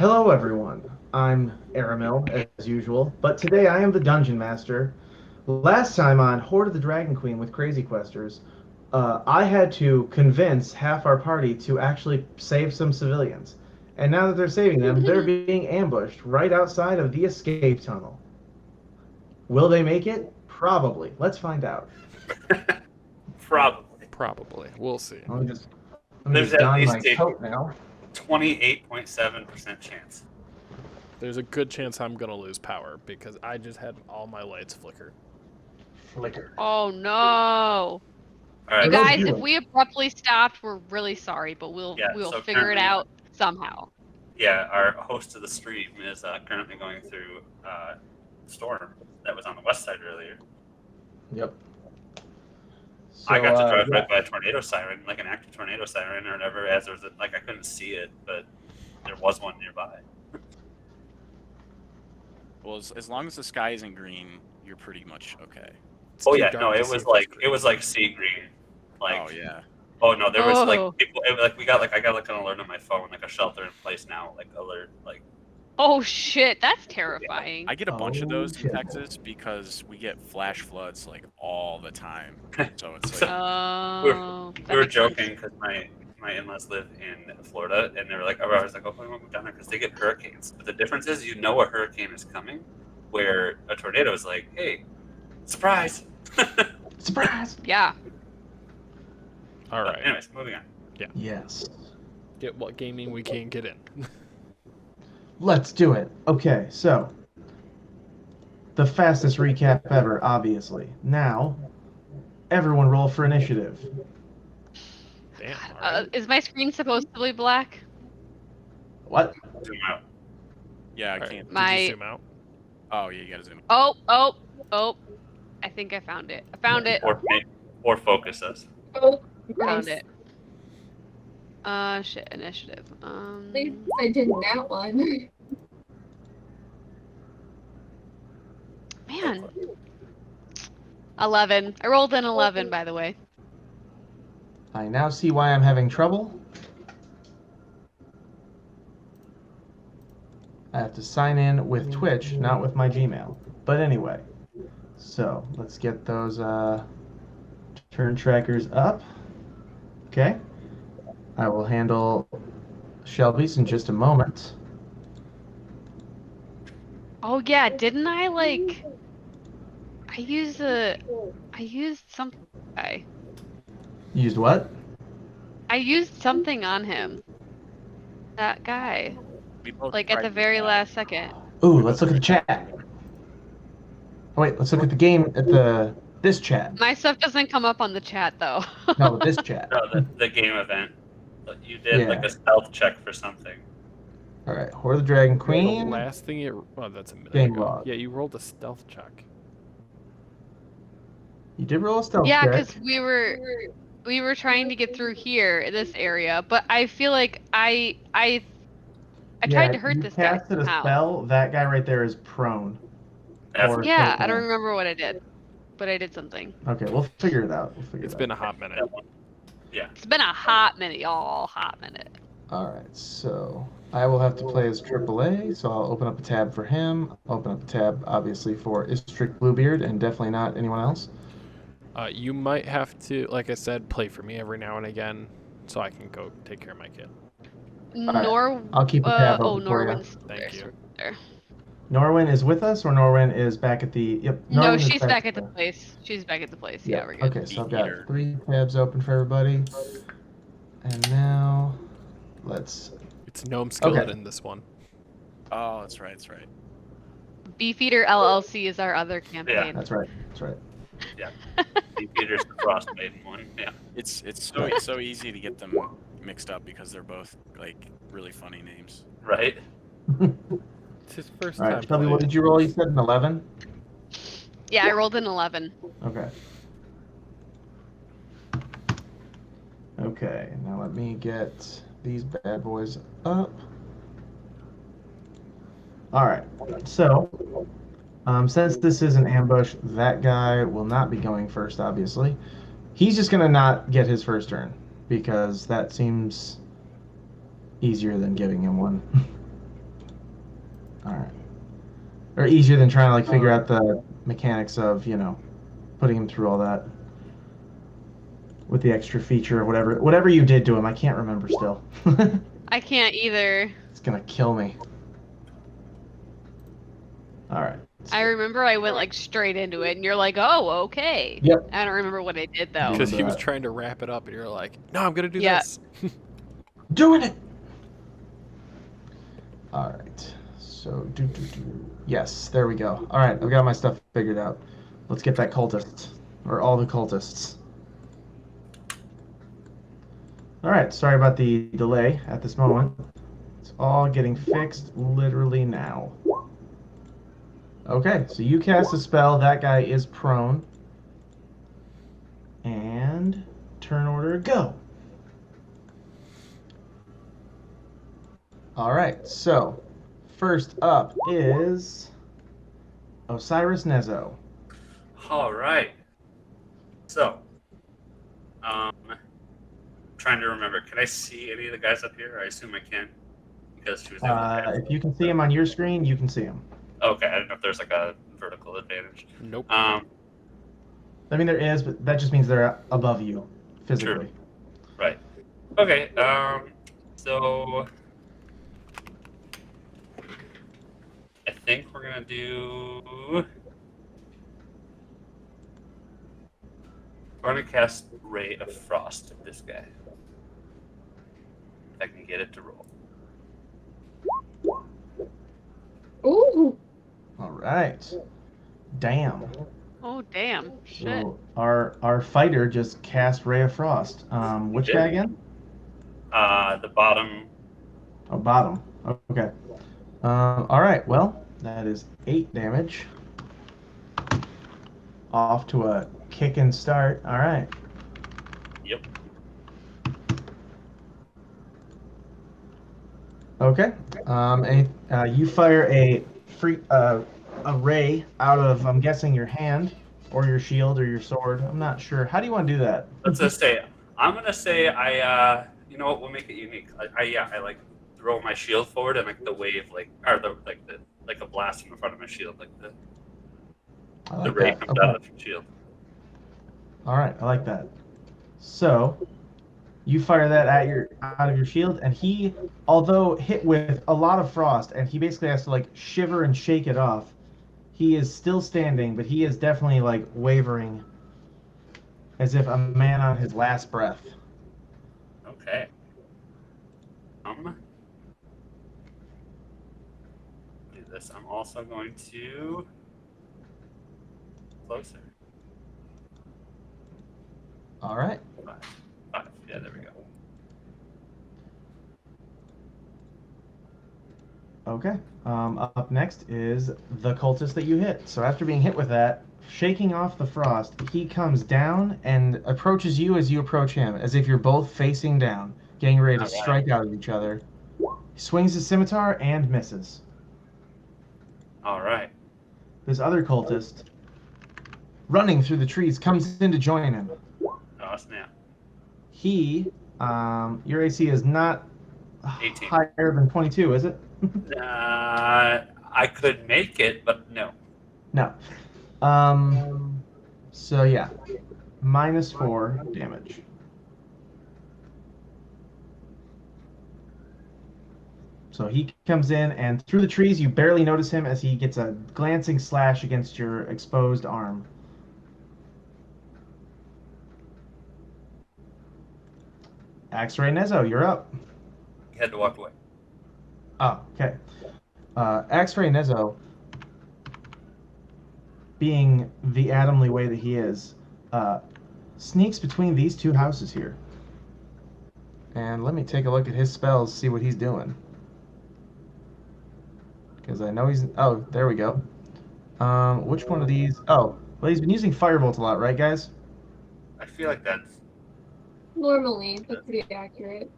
Hello, everyone. I'm Aramil, as usual, but today I am the Dungeon Master. Last time on Hoard of the Dragon Queen with Crazy Questers, I had to convince half our party to actually save some civilians. And now that they're saving them, they're being ambushed right outside of the escape tunnel. Will they make it? Probably. Let's find out. Probably. Probably. We'll see. Let me There's just at don least my a coat now. 28.7% chance. There's a good chance I'm going to lose power because I just had all my lights flicker. Flicker. Oh no! All right. You Don't guys, do if it. we abruptly stopped, we're really sorry, but we'll so figure it currently- out somehow. Yeah, our host of the stream is currently going through storm that was on the west side earlier. Yep. I got to drive yeah. right by a tornado siren, like an active tornado siren or whatever. As there was I couldn't see it, but there was one nearby. Well, as long as the sky isn't green, you're pretty much okay. It's Oh too yeah, dark no, to it see was if like it's sea green. Like Oh yeah. oh no, there was Oh. like people. We got I got an alert on my phone, like a shelter in place now, like alert, like. Oh shit, that's terrifying. I get a bunch of those in shit. Texas because we get flash floods like all the time. So it's So- like Oh, that We were makes sense. joking because my in-laws live in Florida, and they were like, I was like, oh, we won't move down there because they get hurricanes. But the difference is, a hurricane is coming, where a tornado is like, hey, surprise. Surprise! Yeah. all But right. anyways, moving on. Yes. Get what gaming we can get in. Let's do it. Okay, so the fastest recap ever, obviously. Now, everyone roll for initiative. Damn. All right. Is my screen supposed to be black? What? Zoom out. yeah, I All right. can't. Did My- you zoom out? Oh yeah, you gotta zoom. Oh! I think I found it. I found it. Or focus us. Oh, Found nice. it. Shit, initiative. At least I did that one. Man. 11. I rolled an 11, by the way. I now see why I'm having trouble. I have to sign in with Twitch, not with my Gmail. But anyway, so let's get those turn trackers up. Okay. I will handle Shelby's in just a moment. Oh yeah, didn't I I used something. Used what? I used something on him. That guy. We both Like at tried the to very do that. last second. Ooh, let's look at the chat. Oh, wait, let's look at the game at this chat. My stuff doesn't come up on the chat though. No, this chat. No, the game event. You did like Yeah. a stealth check for something. All right, Hoard of the Dragon The Queen. last thing you... Oh, that's a minute Game ago. log. Yeah, you rolled a stealth check. You did roll a stealth Yeah, check. because we were trying to get through here, this area, but I feel like I tried to hurt this guy casted a somehow. spell. That guy right there is prone. That's Or- Yeah, I don't remember what I did, but I did something. Okay, we'll figure it out. It's been a hot minute. that one. It's been a hot minute, y'all. Hot minute. All right, so I will have to play as AAA, so I'll open up a tab for him. Open up a tab, obviously, for Istrick Bluebeard, and definitely not anyone else. You might have to, like I said, play for me every now and again so I can go take care of my kid. right, I'll keep a tab open for you. Norwin's Thank you. there. Norwin is with us, or Norwin is back at the... Yep. No, Norwin is she's back at the place. She's back at the place. Yeah, we're good. Okay, so I've Eater. got 3 tabs open for everybody. And now, let's... It's Gnome Skillet Okay. in this one. Oh, that's right. That's right. Beefeater LLC is our other campaign. That's right, that's right. The Peter's the Frost Maiden one. Yeah. It's so easy to get them mixed up because they're both like really funny names. Right. It's his first All time. right, Shelby, what playing. did you roll? You said an 11? Yeah, I rolled an 11. Okay. Okay, now let me get these bad boys up. All right, so since this is an ambush, that guy will not be going first, obviously. He's just going to not get his first turn because that seems easier than giving him one. All right. Or easier than trying to like figure out the mechanics of, you know, putting him through all that with the extra feature or whatever you did to him. I can't remember still. I can't either. It's gonna kill me. All right. I remember I went like straight into it, and you're like, "Oh, okay." Yep. I don't remember what I did though. Because he was that. trying to wrap it up, and you're like, "No, I'm gonna do Yeah. this." Doing it. All right. So yes, there we go. All right, I've got my stuff figured out. Let's get that cultist or all the cultists. All right. Sorry about the delay at this moment. It's all getting fixed literally now. Okay, so you cast a spell. That guy is prone. And turn order, go. All right, so first up is Osiris Nezo. All right. So, trying to remember. Can I see any of the guys up here? I assume I can, because she was able to cast. If you can see him on your screen, you can see him. Okay, I don't know if there's like a vertical advantage. Nope. I mean, there is, but that just means they're above you physically. Right. Okay. So I think we're gonna do. We're gonna cast Ray of Frost at this guy. If I can get it to roll. Ooh. All right. Damn. Oh, damn. Shit. So our fighter just cast Ray of Frost. Which did. guy again? The bottom. Oh, bottom. Okay. All right. Well, that is 8 damage. Off to a kicking start. All right. Yep. Okay. And you fire a ray out of, I'm guessing, your hand or your shield or your sword. I'm not sure. How do you want to do that? Let's just say. I'm gonna say I. You know what? We'll make it unique. I like throw my shield forward and like the wave like a blast in the front of my shield like the. I The like ray that. comes Okay. out of the shield. All right. I like that. So you fire that out of your shield, and he, although hit with a lot of frost, and he basically has to like shiver and shake it off, he is still standing, but he is definitely like wavering, as if a man on his last breath. Okay. Do this. I'm also going to closer. All right. 5. Yeah, there we go. Okay. Up next is the cultist that you hit. So after being hit with that, shaking off the frost, he comes down and approaches you as you approach him, as if you're both facing down, getting ready to All right. strike out at each other. He swings his scimitar and misses. All right. This other cultist, running through the trees, comes in to join him. Oh snap. He, your AC is not 18. higher than 22, is it? I could make it, but no. No. So yeah, -4 damage. So he comes in, and through the trees, you barely notice him as he gets a glancing slash against your exposed arm. X-Ray Nezo, you're up. He had to walk away. Oh, okay. X-Ray Nezo, being the Adamly way that he is, sneaks between these two houses here. And let me take a look at his spells, see what he's doing. Because I know he's... Oh, there we go. Which one of these... Oh, well, he's been using Firebolt a lot, right, guys? I feel like that's Normally, that's pretty accurate.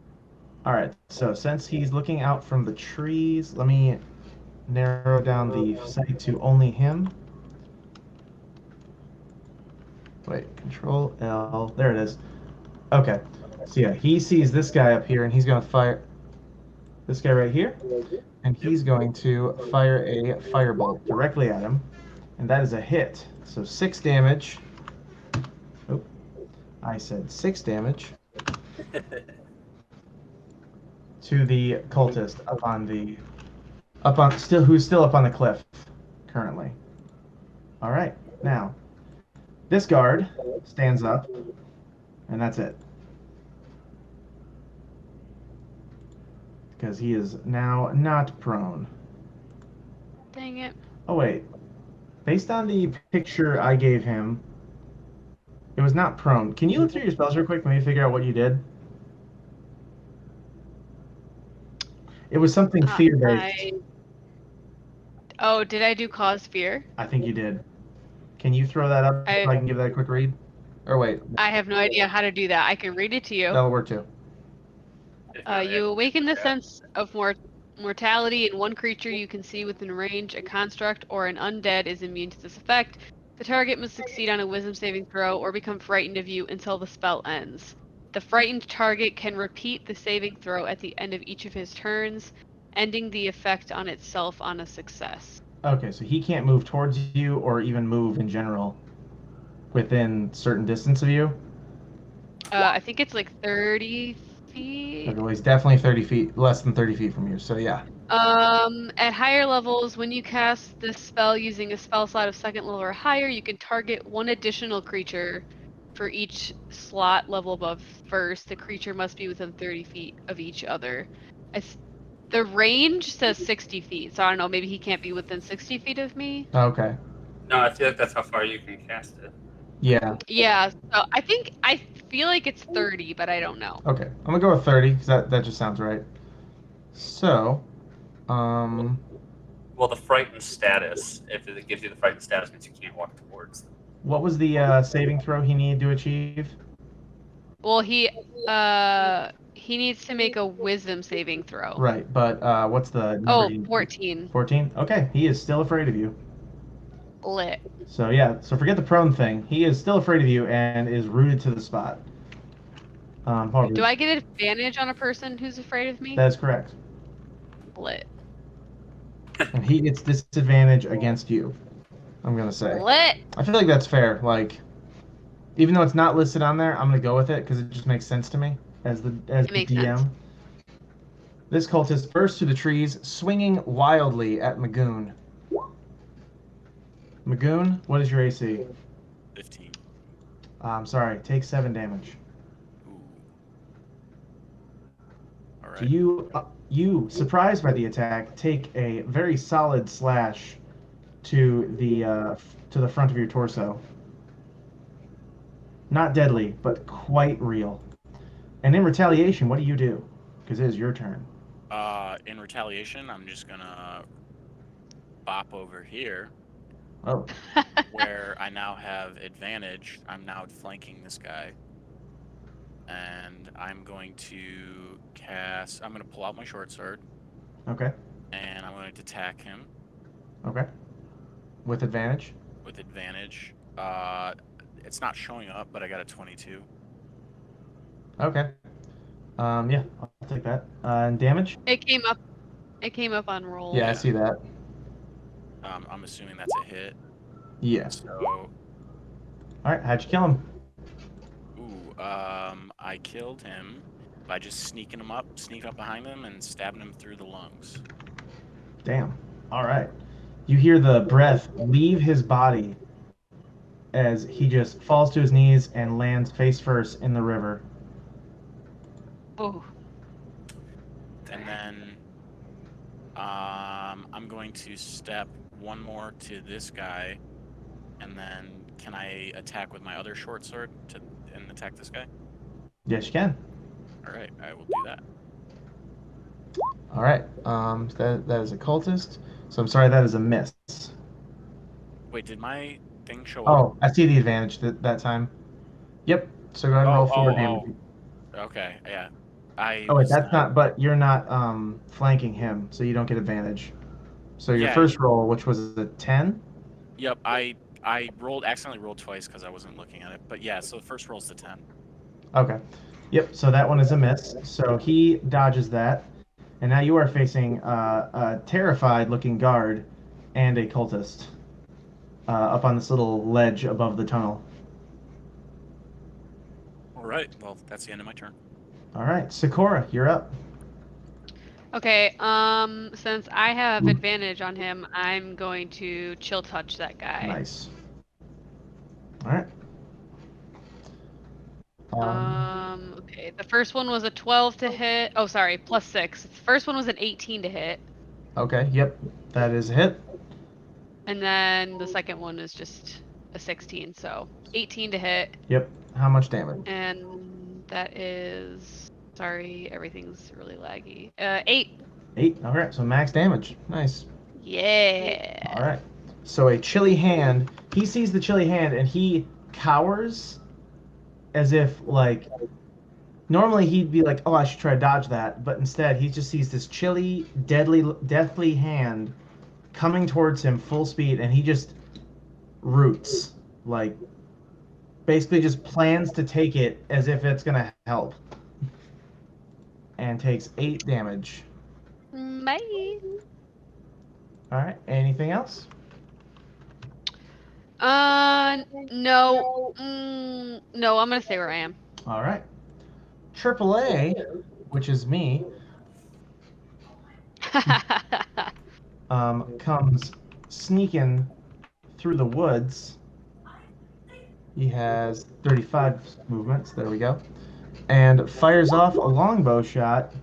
All right, so since he's looking out from the trees, let me narrow down the sight to only him. Wait, Control L. There it is. Okay, so yeah, he sees this guy up here, and he's going to fire this guy right here. And he's going to fire a firebolt directly at him. And that is a hit. So 6 damage. Oh, I said 6 damage to the cultist who's still up on the cliff currently. All right, now this guard stands up, and that's it. Because he is now not prone. Dang it. Oh wait, based on the picture I gave him, it was not prone. Can you look through your spells real quick, maybe figure out what you did? It was something fear-based. Oh, did I do cause fear? I think you did. Can you throw that up so I can give that a quick read? Or wait, I have no idea how to do that. I can read it to you. that'll work too. You awaken the sense of mortality in one creature you can see within range. A construct or an undead is immune to this effect. The target must succeed on a wisdom saving throw or become frightened of you until the spell ends. The frightened target can repeat the saving throw at the end of each of his turns, ending the effect on itself on a success. Okay, so he can't move towards you or even move in general within certain distance of you? I think it's like 30 feet. Okay, well, he's definitely 30 feet, less than 30 feet from you, so yeah. At higher levels, when you cast this spell using a spell slot of second level or higher, you can target one additional creature for each slot level above first. The creature must be within 30 feet of each other. The range says 60 feet, so I don't know, maybe he can't be within 60 feet of me. Okay. No, I feel like that's how far you can cast it. Yeah. Yeah, so I feel like it's 30, but I don't know. Okay, I'm gonna go with 30, because that just sounds right. So, Well, the frightened status, if it gives you the frightened status, means you can't walk towards them. what was the saving throw he needed to achieve? Well, he needs to make a wisdom saving throw. Right, but what's the number? Oh, 14. 14? Okay, he is still afraid of you. Lit. So yeah, so forget the prone thing. He is still afraid of you and is rooted to the spot. However, Do I get advantage on a person who's afraid of me? that is correct. Lit. And he gets disadvantage against you, I'm gonna say. Lit. I feel like that's fair. Like, even though it's not listed on there, I'm gonna go with it because it just makes sense to me as the makes DM. sense. This cultist bursts through the trees, swinging wildly at Magoon. Magoon, what is your AC? 15. I'm sorry, take 7 damage. Ooh. All right. So you, surprised by the attack, take a very solid slash to the front of your torso. Not deadly, but quite real. And in retaliation, what do you do? Because it is your turn. In retaliation, I'm just gonna bop over here, Oh, where I now have advantage. I'm now flanking this guy, and I'm going to cast. I'm gonna pull out my short sword, okay, and I'm going to attack him okay. With advantage? with advantage. It's not showing up, but I got a 22. Okay. Yeah, I'll take that. And damage? It came up on roll. Yeah, I see that. I'm assuming that's a hit. Yeah. So, Alright, how'd you kill him? I killed him by just sneaking up behind him and stabbing him through the lungs. Damn. Alright. You hear the breath leave his body as he just falls to his knees and lands face first in the river. Oh. And then I'm going to step one more to this guy, and then can I attack with my other short sword and attack this guy? Yes, you can. All right, I will do that. Alright. That is a cultist. So I'm sorry, that is a miss. Wait, did my thing show up? Oh, I see the advantage that time. Yep. So go ahead and roll 4 damage. Okay, yeah. Oh wait, that's not. But you're not flanking him, so you don't get advantage. So your Yeah. first roll, which was a 10. Yep, I accidentally rolled twice because I wasn't looking at it. But yeah, so the first roll's the 10. Okay. Yep. So that one is a miss. So he dodges that, And now you are facing a terrified-looking guard and a cultist up on this little ledge above the tunnel. All right. Well, that's the end of my turn. All right, Sakura, you're up. Okay, since I have advantage on him, I'm going to chill touch that guy. Nice. All right. Okay, the first one was a 12 to hit. Oh, sorry, +6. The first one was an 18 to hit. Okay, yep, that is a hit. And then the second one is just a 16, so 18 to hit. Yep. How much damage? And that is, sorry, everything's really laggy. 8. 8. All right, so max damage. Nice. Yeah. All right. So a chilly hand. He sees the chilly hand and he cowers, as if like normally he'd be like, "Oh, I should try to dodge that," but instead he just sees this chilly, deathly hand coming towards him full speed, and he just roots, like basically just plans to take it as if it's gonna help, and takes 8 damage. Bye. All right. Anything else? No. No, I'm gonna stay where I am. All right. AAA, which is me, comes sneaking through the woods. He has 35 movements. There we go. And fires off a longbow shot.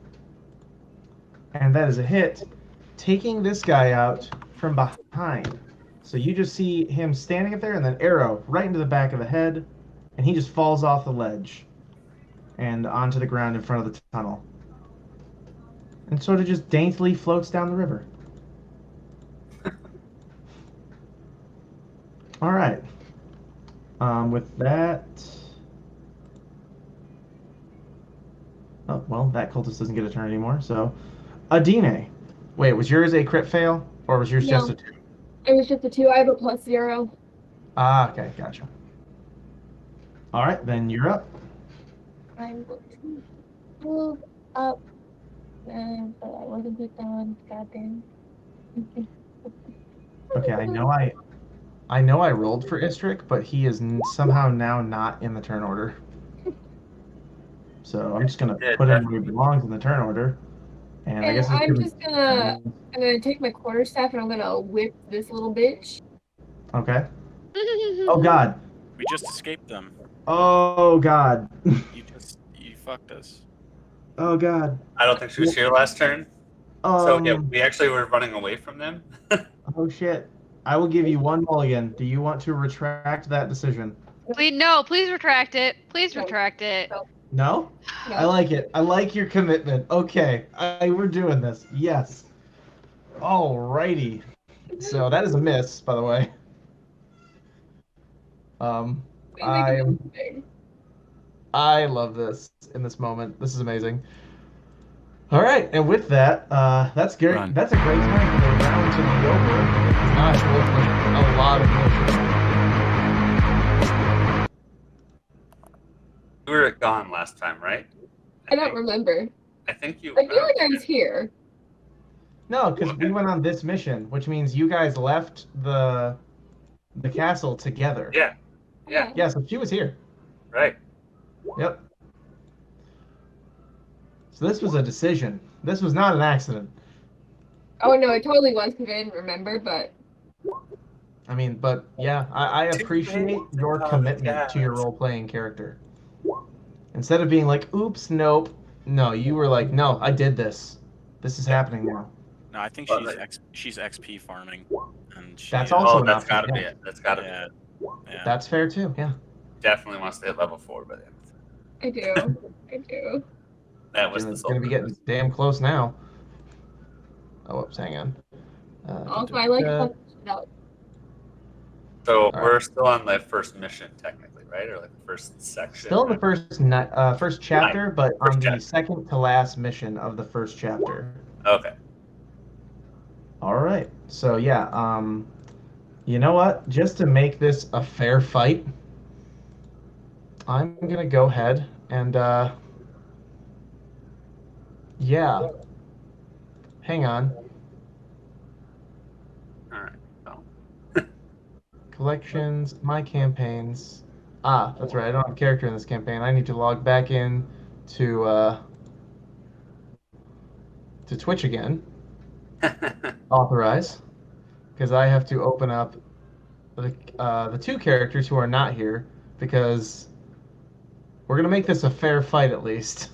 And that is a hit, taking this guy out from behind. So you just see him standing up there and then arrow right into the back of the head. And he just falls off the ledge and onto the ground in front of the tunnel. And sort of just daintily floats down the river. All right. With that... Oh, well, that cultist doesn't get a turn anymore, so... Adine. Wait, was yours a crit fail? Or was yours just a 2? It was just a 2. I have a +0. Ah, okay, gotcha. All right, then you're up. I'm going to move up. And I wasn't put down. Goddamn. Okay, I know I rolled for Istrik, but he is somehow now not in the turn order. So I'm just gonna put him where he belongs in the turn order. And I guess I'm just gonna take my quarterstaff and I'm gonna whip this little bitch. Okay. Oh God. We just escaped them. Oh God. You fucked us. Oh God. I don't think she was here last turn. So yeah, we actually were running away from them. Oh shit. I will give you one mulligan. Do you want to retract that decision? Please retract it. Please retract it. No? No. I like it. I like your commitment. Okay. We're doing this. Yes. Alrighty. So that is a miss, by the way. I love this in this moment. This is amazing. All right, and with that, that's great. Run. That's a great time for the round to be over. It's not a lot of motion. You were gone last time, right? I don't remember. I think you. I feel like I was here. No, because we went on this mission, which means you guys left the castle together. Yeah. Yeah. Yeah, so she was here. Right. Yep. So this was a decision. This was not an accident. Oh no, it totally was because I didn't remember, but I mean, but yeah, I appreciate your commitment to your role-playing character. Instead of being like, oops, nope. No, you were like, no, I did this. This is happening now. No, I think she's XP farming, and she, That's also an that's option, gotta be yeah. it. That's gotta be yeah, it. yeah. That's fair too, yeah. Definitely wants to hit level 4 by the end. I do. I do. That was the It's sole gonna be getting purpose. damn close now. Oh, whoops, hang on. Also, I like how no. So right. we're still on the first mission, technically, right? Or like the first section. Still in the first chapter, but First on the chapter. second to last mission of the first chapter. Okay. All right. So yeah, you know what? Just to make this a fair fight, I'm gonna go ahead and yeah, Hang on. All right. Well, Collections, my campaigns. Ah, that's right. I don't have a character in this campaign. I need to log back in to Twitch again. Authorize, because I have to open up the two characters who are not here because we're gonna make this a fair fight at least.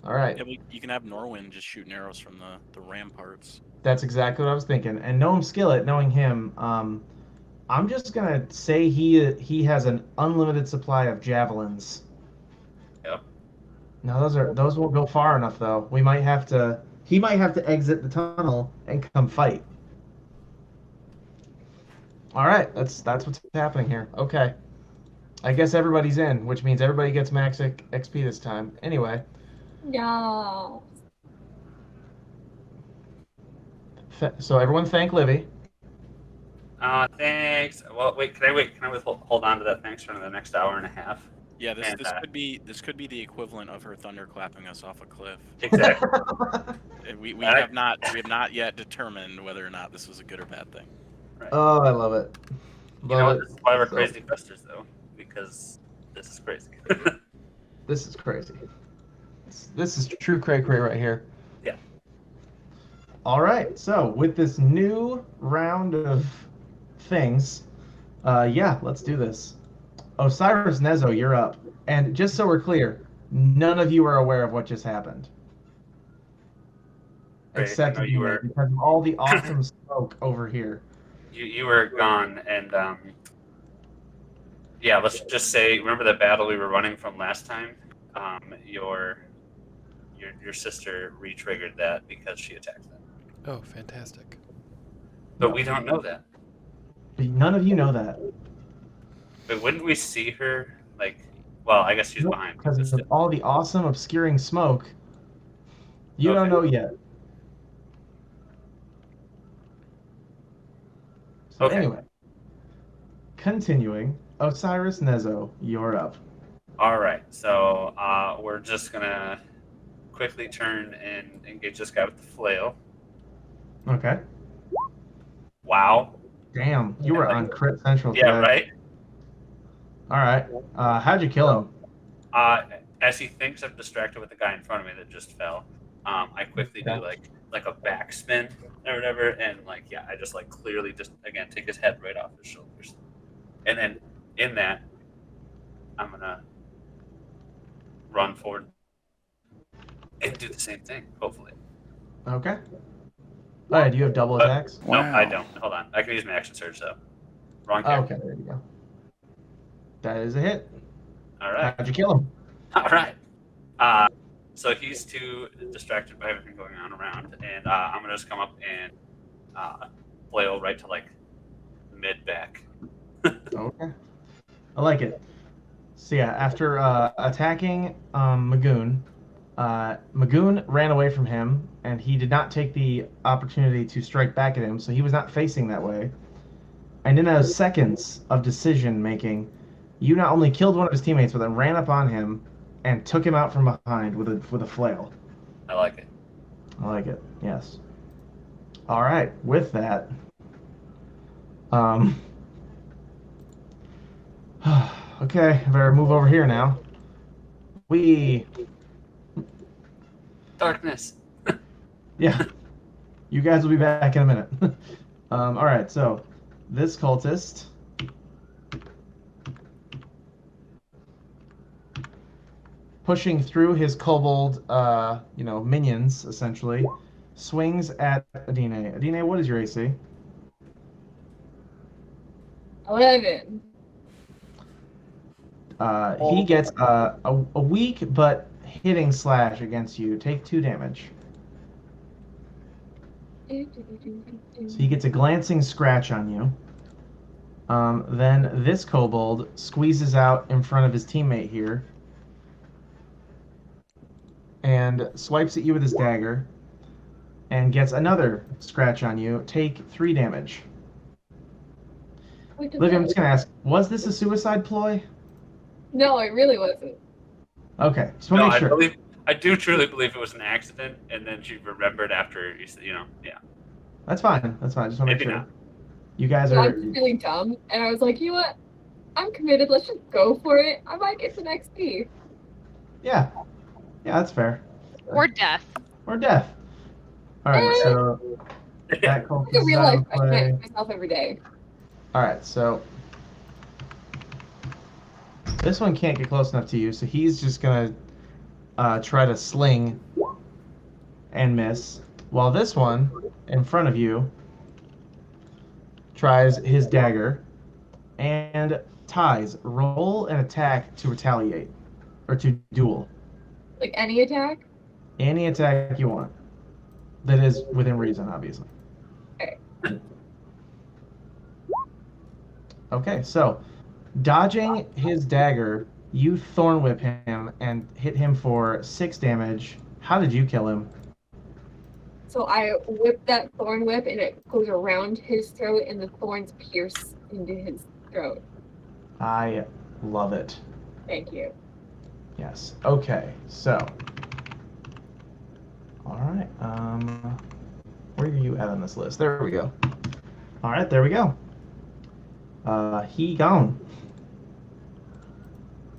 All right. Yeah, you can have Norwin just shooting arrows from the ramparts. That's exactly what I was thinking. And Noam Skillet, knowing him, I'm just gonna say he has an unlimited supply of javelins. Yep. No, those won't go far enough though. We might have to. He might have to exit the tunnel and come fight. All right, that's what's happening here. Okay, I guess everybody's in, which means everybody gets max XP this time. Anyway, Yeah. so everyone thank Livy. Thanks. Well, wait. Can I hold on to that thanks for the next hour and a half? Yeah, this And, this could be the equivalent of her thunderclapping us off a cliff. Exactly. We All right. have not yet determined whether or not this was a good or bad thing. Right. Oh, I love it. You know what? Love This is why we're So- crazy questers, though, because this is crazy. This is crazy. This is true cray cray right here. Yeah. All right. So with this new round of things, yeah, let's do this. Osiris Nezo, you're up. And just so we're clear, none of you are aware of what just happened. Right, Except I know you you were. because of all the awesome smoke over here. You were gone, and yeah. Let's just say, remember the battle we were running from last time? Your sister re-triggered that because she attacked them. Oh, fantastic. But we don't know that. But none of you know that. But wouldn't we see her, like, well, I guess she's behind. Because Just- of all the awesome obscuring smoke. You don't Okay. know yet. So Okay. anyway, continuing, Osiris Nezo, you're up. All right, so we're just gonna quickly turn and engage this guy with the flail. Okay. Wow. Damn, you were on Crit Central Yeah, today. right. All right. How'd you kill him? As he thinks I'm distracted with the guy in front of me that just fell, I quickly do Okay. like a backspin or whatever, and like yeah, I just like clearly just again take his head right off his shoulders, and then in that I'm gonna run forward and do the same thing. Hopefully, Okay. All right, do you have double attacks? no, I don't. Hold on, I can use my action surge though. Wrong Oh, character. okay, there you go. That is a hit. All right. How'd you kill him? All right. So he's too distracted by everything going on around, and I'm gonna just come up and flail right to like mid back. Okay. I like it. So yeah, after attacking Magoon, Magoon ran away from him, and he did not take the opportunity to strike back at him, so he was not facing that way. And in those seconds of decision making, you not only killed one of his teammates, but then ran up on him and took him out from behind with a flail. I like it. I like it. Yes. All right. With that, okay, I better move over here now. Darkness. Yeah. You guys will be back in a minute. All right. So, this cultist. Pushing through his kobold, minions, essentially, swings at Adine. Adine, what is your AC? 11. He gets a weak but hitting slash against you. Take 2 damage. So he gets a glancing scratch on you. Then this kobold squeezes out in front of his teammate here and swipes at you with his dagger and gets another scratch on you. Take 3 damage. Livy, I'm just going to ask, was this a suicide ploy? No, it really wasn't. Okay, just No, want to make sure. I do truly believe it was an accident, and then she remembered after yeah. That's fine. That's fine. I just want to make Maybe sure. not. You guys So are. I'm just feeling dumb, and I was like, you know what? I'm committed. Let's just go for it. I might get some XP. Yeah. Yeah, that's fair. Or death. Or death. All right, Eh, so that It's cultist a is real out life of question I play. ask myself every day. All right, so this one can't get close enough to you, so he's just gonna try to sling and miss, while this one in front of you tries his dagger and ties. Roll an attack to retaliate or to duel. Like any attack? Any attack you want that is within reason, obviously. Okay. Okay, so dodging his dagger, you thorn whip him and hit him for 6 damage. How did you kill him? So I whip that thorn whip, and it goes around his throat, and the thorns pierce into his throat. I love it. Thank you. Yes. Okay, so. Alright, where are you at on this list? There we go. Alright, there we go. He gone.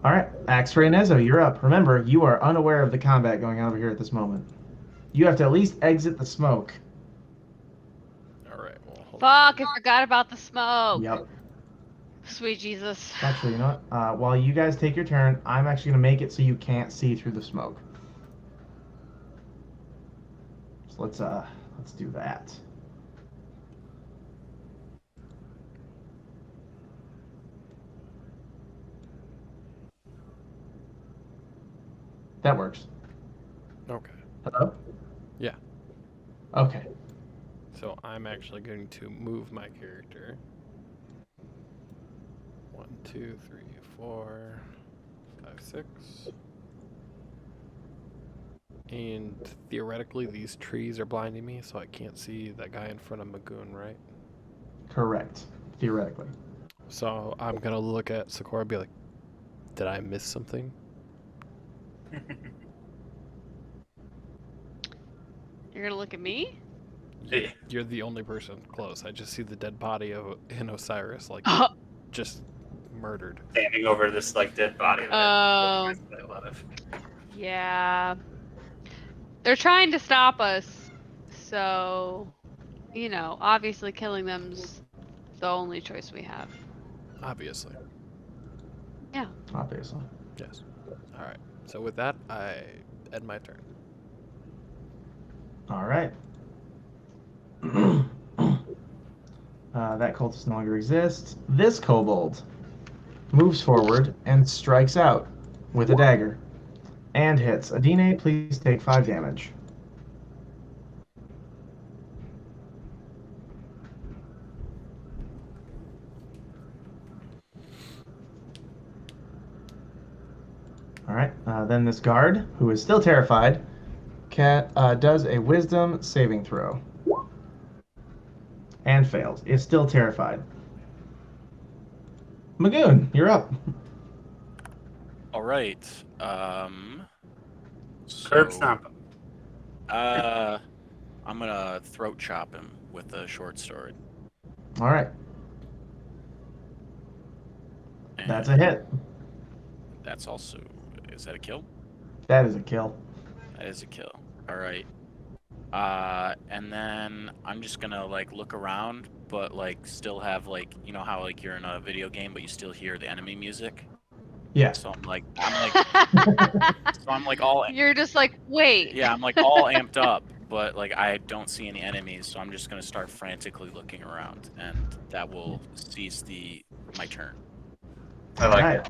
Alright, X-Ray Nezo, you're up. Remember, you are unaware of the combat going on over here at this moment. You have to at least exit the smoke. All right. Well, hold Fuck, I forgot about the smoke. Yep. Sweet Jesus. Actually, you know what? While you guys take your turn, I'm actually going to make it so you can't see through the smoke. So let's do that. That works. Okay. Hello? Yeah. Okay. So I'm actually going to move my character. 1, 2, 3, 4, 5, 6. And theoretically, these trees are blinding me, so I can't see that guy in front of Magoon, right? Correct. Theoretically. So I'm gonna look at Sakura and be like, did I miss something? You're gonna look at me? You're the only person close. I just see the dead body of an Osiris, like, just murdered. Standing over this like dead body. Oh. A lot of. Yeah. They're trying to stop us. So, obviously killing them's the only choice we have. Obviously. Yeah. Obviously. Yes. All right. So with that, I end my turn. All right. That cultist no longer exists. This kobold moves forward and strikes out with a dagger and hits. Adine, please take 5 damage. All right. Then this guard, who is still terrified, does a wisdom saving throw. And fails. Is still terrified. Magoon, you're up. All right. Curb stomp him. I'm gonna throat chop him with a short sword. All right. And That's a hit. That's also. Is that a kill? That is a kill. That is a kill. All right. And then I'm just gonna like look around, but like still have like how like you're in a video game, but you still hear the enemy music. Yeah. So I'm like so I'm like all. You're just like, wait. Yeah, I'm like all amped up, but like I don't see any enemies, so I'm just gonna start frantically looking around, and that will cease my turn. I like Right.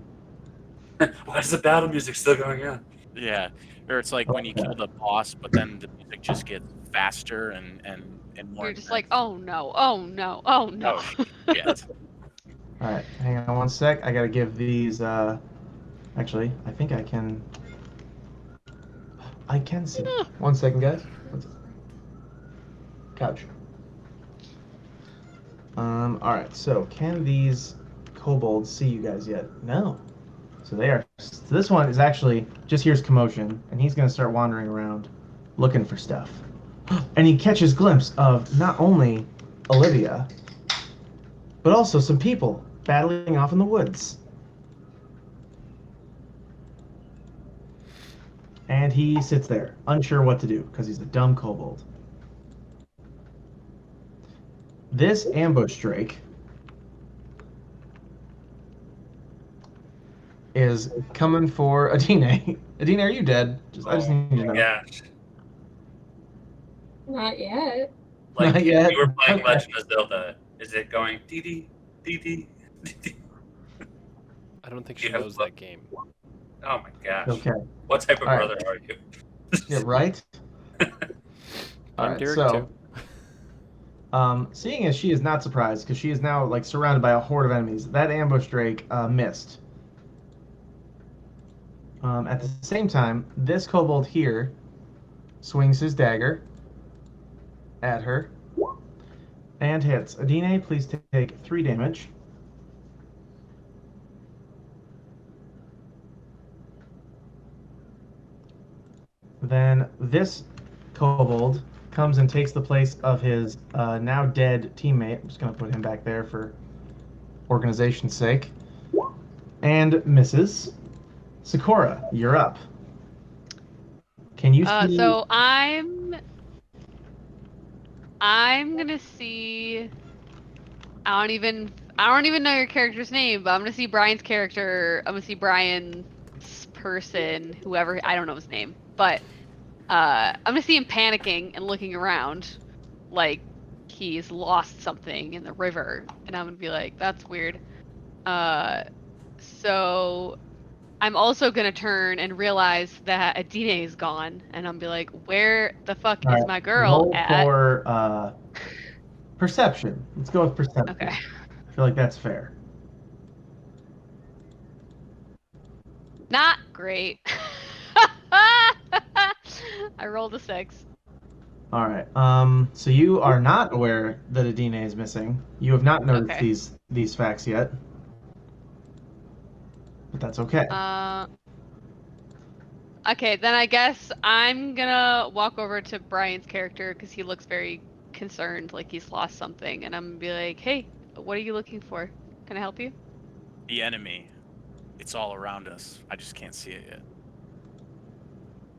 it. Why is the battle music still going on? Yeah, or it's like when you kill the boss, but then the music just gets faster and more. You're just like, oh no, oh no, oh no. Oh shit. All right. Hang on one sec. I gotta give these. Actually, I think I can. I can see. 1 second, guys. Couch. All right. So, can these kobolds see you guys yet? No. So they are. So this one is actually just hears commotion, and he's going to start wandering around, looking for stuff. And he catches glimpse of not only Olivia, but also some people battling off in the woods. And he sits there, unsure what to do, because he's a dumb kobold. This ambush drake is coming for Adine. Adine, are you dead? I just need to know. Gosh. Not yet. Like, Not if yet. you were playing Okay. Legend of Zelda, is it going dee dee? I don't think she Yeah, knows but- that game. Oh my gosh. Okay. What type of All right. brother are you? Yeah, right? I'm Alright, Derek so, too. seeing as she is not surprised, because she is now like surrounded by a horde of enemies, that ambush drake missed. At the same time, this kobold here swings his dagger at her and hits. Adine, please take 3 damage. Then this kobold comes and takes the place of his now dead teammate. I'm just going to put him back there for organization's sake. And misses. Sakura, you're up. Can you see... So I'm gonna see. I don't even know your character's name, but I'm gonna see Brian's character. I'm gonna see Brian's person, whoever, I don't know his name, but I'm gonna see him panicking and looking around, like he's lost something in the river, and I'm gonna be like, that's weird. So I'm also gonna turn and realize that Adine is gone, and I'm be like, where the fuck is Alright, my girl roll at? for perception. Let's go with perception. Okay. I feel like that's fair. Not great. I rolled a 6. All right. So you are not aware that Adine is missing. You have not noticed Okay. these facts yet, but that's okay. Okay, then I guess I'm gonna walk over to Brian's character because he looks very concerned, like he's lost something, and I'm gonna be like, "Hey, what are you looking for? Can I help you?" The enemy. It's all around us. I just can't see it yet.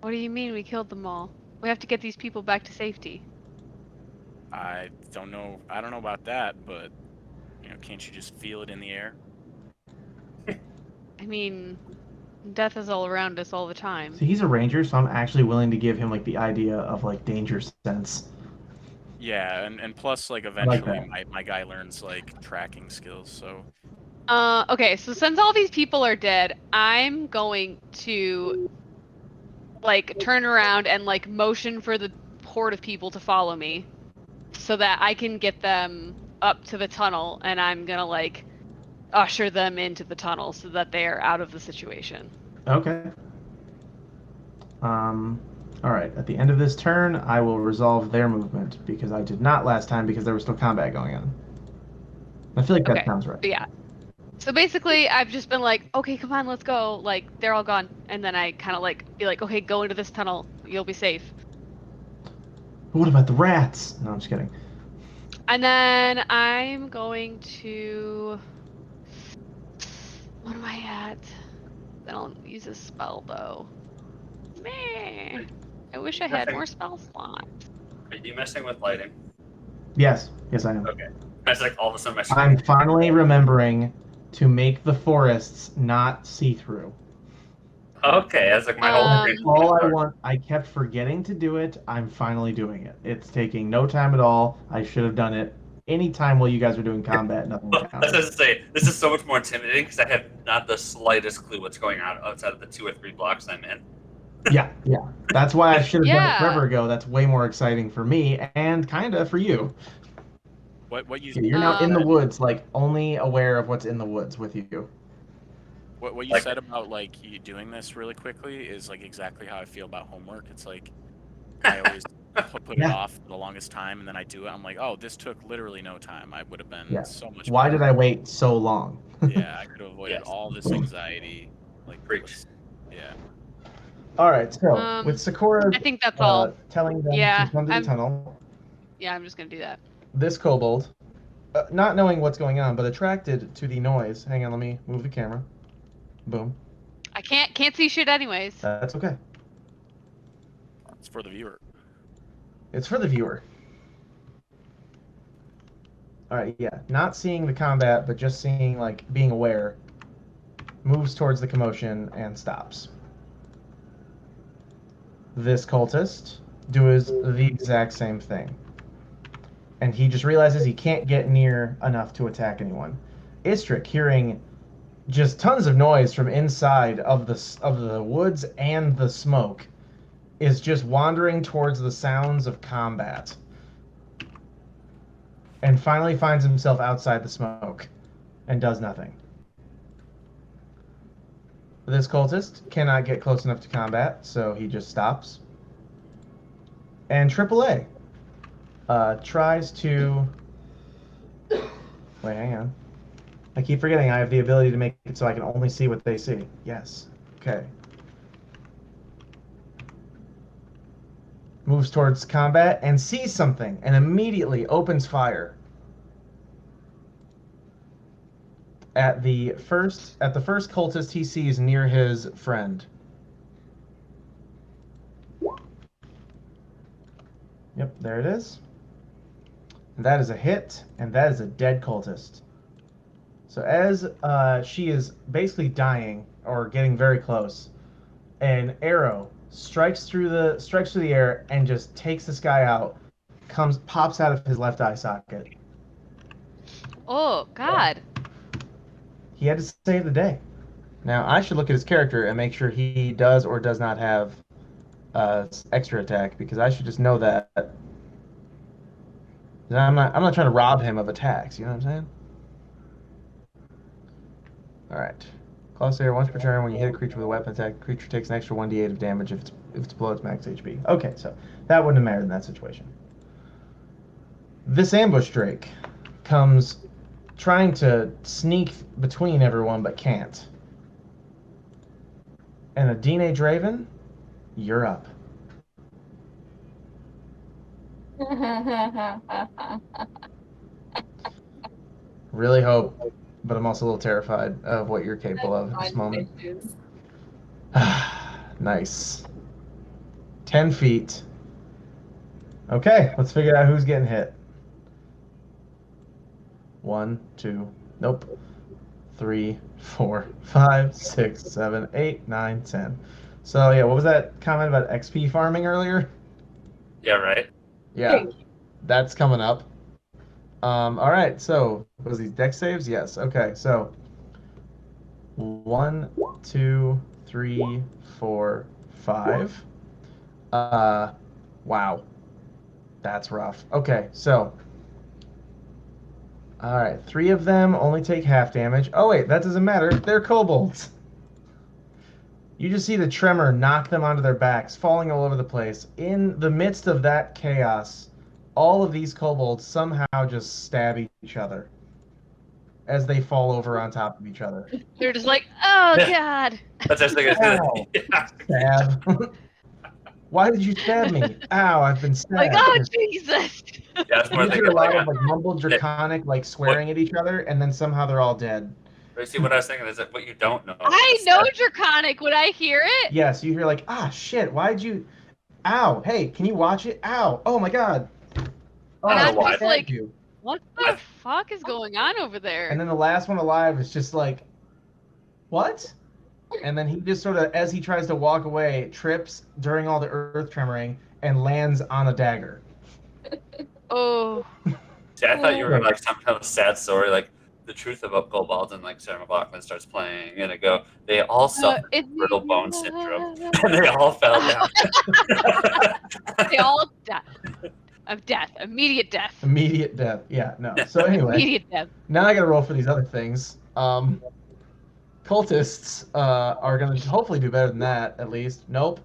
What do you mean we killed them all? We have to get these people back to safety. I don't know. I don't know about that, but can't you just feel it in the air? I mean, death is all around us all the time. So he's a ranger, so I'm actually willing to give him like the idea of like danger sense. Yeah, and plus like eventually that. my guy learns like tracking skills, so Okay, so since all these people are dead, I'm going to like turn around and like motion for the horde of people to follow me so that I can get them up to the tunnel, and I'm gonna like usher them into the tunnel so that they are out of the situation. Okay. All right. At the end of this turn, I will resolve their movement because I did not last time because there was still combat going on. I feel like that Okay. sounds right. But yeah. So basically, I've just been like, okay, come on, let's go. Like, they're all gone. And then I kind of like be like, okay, go into this tunnel. You'll be safe. But what about the rats? No, I'm just kidding. And then I'm going to... What am I at? I don't use a spell, though. Meh. I wish I had more spell slots. Are you messing with lighting? Yes. Yes, I am. Okay. That's like all of a sudden my screen. I'm finally remembering to make the forests not see-through. Okay, that's like my whole Um, screen. All I want, I kept forgetting to do it. I'm finally doing it. It's taking no time at all. I should have done it anytime while you guys were doing combat. Nothing Well, I was counted. gonna say, this is so much more intimidating because I have not the slightest clue what's going on outside of the 2 or 3 blocks I'm in. Yeah. That's why I should have done it Yeah. forever ago. That's way more exciting for me and kinda for you. what you Yeah, you're now in the said- woods, like only aware of what's in the woods with you. what you Like- said about like you doing this really quickly is like exactly how I feel about homework. It's like I always put it Yeah. off for the longest time, and then I do it. I'm like, oh, this took literally no time. I would have been Yeah. so much. Why better. did I wait so long? Yeah, I could have avoided Yes. all this anxiety. Like, Preach. yeah. All right, so with Sakura I think that's all. telling them Yeah, to come to the tunnel, Yeah, I'm just gonna do that. this kobold, not knowing what's going on, but attracted to the noise. Hang on, let me move the camera. Boom. I can't see shit anyways. That's okay. It's for the viewer. It's for the viewer. All right, yeah. Not seeing the combat, but just seeing, like, being aware, moves towards the commotion and stops. This cultist does the exact same thing. And he just realizes he can't get near enough to attack anyone. Istrik, hearing just tons of noise from inside of the woods and the smoke, is just wandering towards the sounds of combat. And finally finds himself outside the smoke and does nothing. This cultist cannot get close enough to combat, so he just stops. And AAA tries to... Wait, hang on. I keep forgetting I have the ability to make it so I can only see what they see. Yes. Okay. Moves towards combat and sees something and immediately opens fire. At the first cultist he sees near his friend. Yep, there it is. And that is a hit, and that is a dead cultist. So as she is basically dying or getting very close, an arrow strikes through the air and just takes this guy out. Pops out of his left eye socket. Oh God. He had to save the day. Now, I should look at his character and make sure he does or does not have extra attack, because I should just know that. I'm not trying to rob him of attacks, you know what I'm saying? Alright. Close air once per turn. When you hit a creature with a weapon attack, the creature takes an extra 1d8 of damage if it's below its max HP. Okay, so that wouldn't have mattered in that situation. This ambush drake comes trying to sneak between everyone, but can't. And a Teenage Raven, you're up. Really hope, but I'm also a little terrified of what you're capable of at this moment. Nice. 10 feet. Okay, let's figure out who's getting hit. 1, 2, nope. 3, 4, 5, 6, 7, 8, 9, 10. So yeah, what was that comment about XP farming earlier? Yeah, right. Yeah, that's coming up. All right, so was these dex saves? Yes. Okay, so 1, 2, 3, 4, 5. Wow, that's rough. Okay, so all right, 3 of them only take half damage. Oh wait, that doesn't matter. They're kobolds. You just see the tremor knock them onto their backs, falling all over the place. In the midst of that chaos, all of these kobolds somehow just stab each other as they fall over on top of each other. They're just like, oh God. That's actually gonna do that. Yeah. Stab. Why did you stab me? Ow, I've been stabbed. Like, oh Jesus. Yeah, that's more You like hear a lot of like mumbled draconic like swearing at each other, and then somehow they're all dead. See, what I was thinking is that what you don't know. I know draconic when I hear it. Yes, you hear like, ah, shit, why'd you... Ow, hey, can you watch it? Ow, oh my god. Oh, I don't know why. just like, you. what the fuck is going on over there? And then the last one alive is just like, what? And then he just sort of, as he tries to walk away, trips during all the earth tremoring and lands on a dagger. Oh. See, I thought you were like some kind of sad story, like the truth about kobolds, and like Sarah McLachlan starts playing, and they all suffered brittle bone syndrome, and they all fell down. They all died of death, immediate death. Immediate death, yeah, no. So anyway, Immediate death. now I gotta roll for these other things. Cultists are gonna hopefully do better than that, at least. Nope.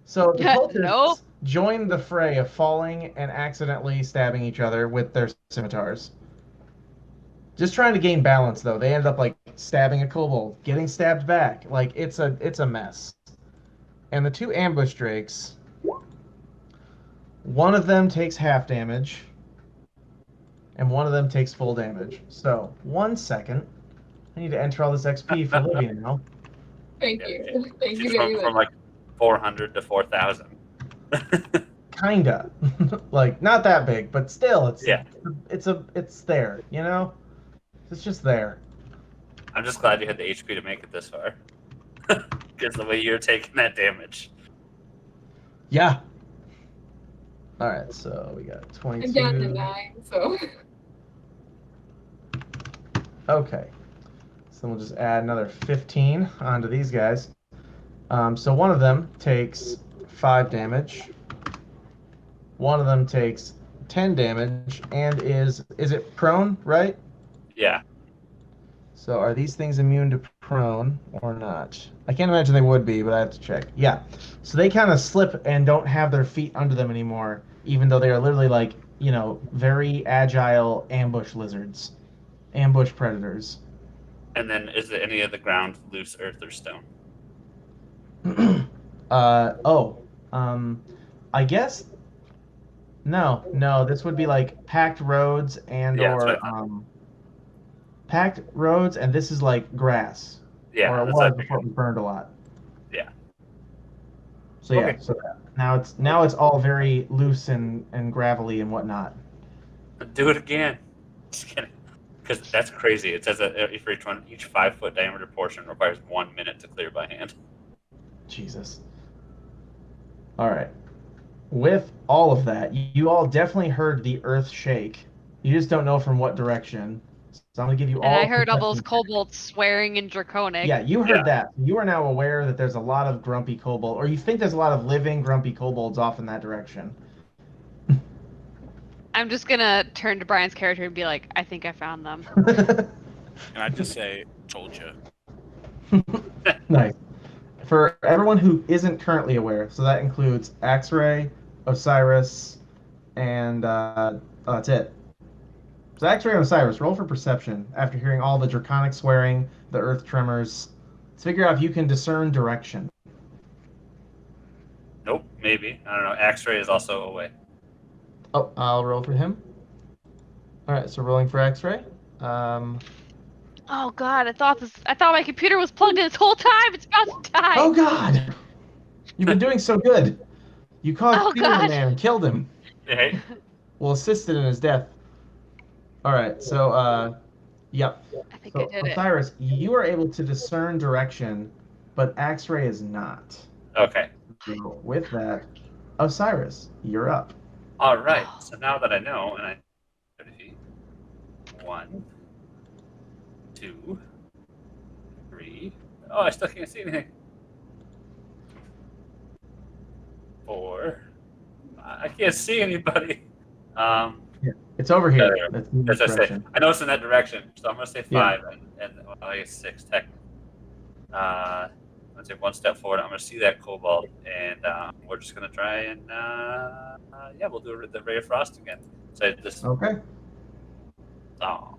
So the cultists Nope. join the fray of falling and accidentally stabbing each other with their scimitars. Just trying to gain balance, though. They end up like stabbing a kobold, getting stabbed back. Like it's a mess. And the two ambush drakes, one of them takes half damage, and one of them takes full damage. So 1 second. I need to enter all this XP for Livia now. Thank you. Thank you She's very from much. like 400 to 4,000. Kinda. Like not that big, but still it's Yeah. it's there, you know? It's just there. I'm just glad you had the HP to make it this far. Because the way you're taking that damage. Yeah. Alright, so we got I'm down to 22. 9, so. Okay. So we'll just add another 15 onto these guys. So one of them takes 5 damage. One of them takes 10 damage and is it prone, right? Yeah. So are these things immune to prone or not? I can't imagine they would be, but I have to check. Yeah. So they kind of slip and don't have their feet under them anymore, even though they are literally like, very agile ambush lizards, ambush predators. And then is there any of the ground loose earth or stone? I guess no, this would be like packed roads and Yeah, that's or what I thought. packed roads, and this is like grass. Yeah, Or it that's what I was before it was burned a lot. Yeah. So yeah, Okay. so now it's all very loose and gravelly and whatnot. Do it again. Just kidding. Because that's crazy. It says that for each one, each 5-foot diameter portion requires 1 minute to clear by hand. Jesus. All right. With all of that, you all definitely heard the earth shake. You just don't know from what direction. So I'm gonna give you all. And I heard all perception those kobolds swearing in Draconic. Yeah, you heard Yeah. that. You are now aware that there's a lot of grumpy kobold, or you think there's a lot of living grumpy kobolds off in that direction. I'm just gonna turn to Brian's character and be like, I think I found them. And I just say, told you. Nice. For everyone who isn't currently aware, so that includes Axray, Osiris, and that's it. So Axray and Osiris, roll for perception after hearing all the draconic swearing, the earth tremors. Let's figure out if you can discern direction. Nope, maybe. I don't know. X-ray is also away. Oh, I'll roll for him. All right, so rolling for X-ray. Oh god, I thought my computer was plugged in this whole time. It's about to die. Oh God! You've been doing so good. You caused Oh, fear in the God. man and killed him. Hey, Well, assisted in his death. All right, so yep. I think So I did it. Osiris, you are able to discern direction, but X-ray is not. okay. So with that, Osiris, you're up. All right. So now that I know, and I 1, 2, 3. Oh, I still can't see anything. 4. I can't see anybody. It's over here. There. That's the As I say, direction. I know it's in that direction, so I'm gonna say Yeah. 5 and well, I guess 6 technically. I'm gonna take 1 step forward. I'm gonna see that kobold, and we're just gonna try and we'll do the ray of frost again. So this. Okay. Oh.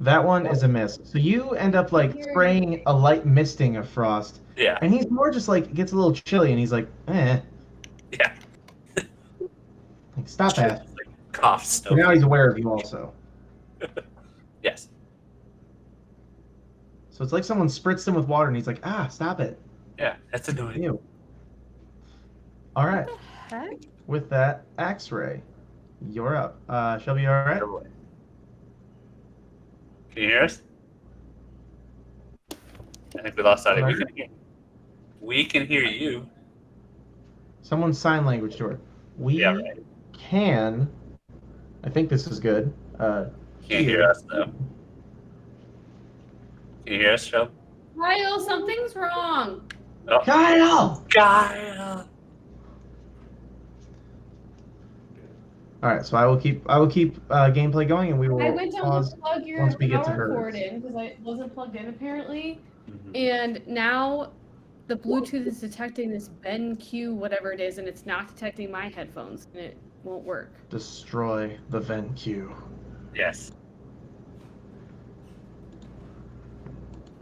That one is a miss. So you end up like spraying a light misting of frost, Yeah. and he's more just like gets a little chilly, and he's like, eh. Yeah. Like, stop that. Like, cough So still. now he's aware of you also. Yes. So it's like someone spritzed him with water, and he's like, ah, stop it. Yeah. That's annoying. Ew. All right. Heck? With that, X-ray, you're up. Shelby, all right? Can you hear us? I think we lost sight of you. We can hear you. Someone sign language to her. We Yeah, right. can. I think this is good. Can't hear us though. Can you hear us, Shelby? Kyle, something's wrong. Oh, Kyle. Kyle. All right, so I will keep gameplay going, and we will I went down pause. to plug your once we get to power hers. cord in because I wasn't plugged in apparently, Mhm. and now the Bluetooth is detecting this BenQ whatever it is, and it's not detecting my headphones, and it won't work. Destroy the VenQ. Yes.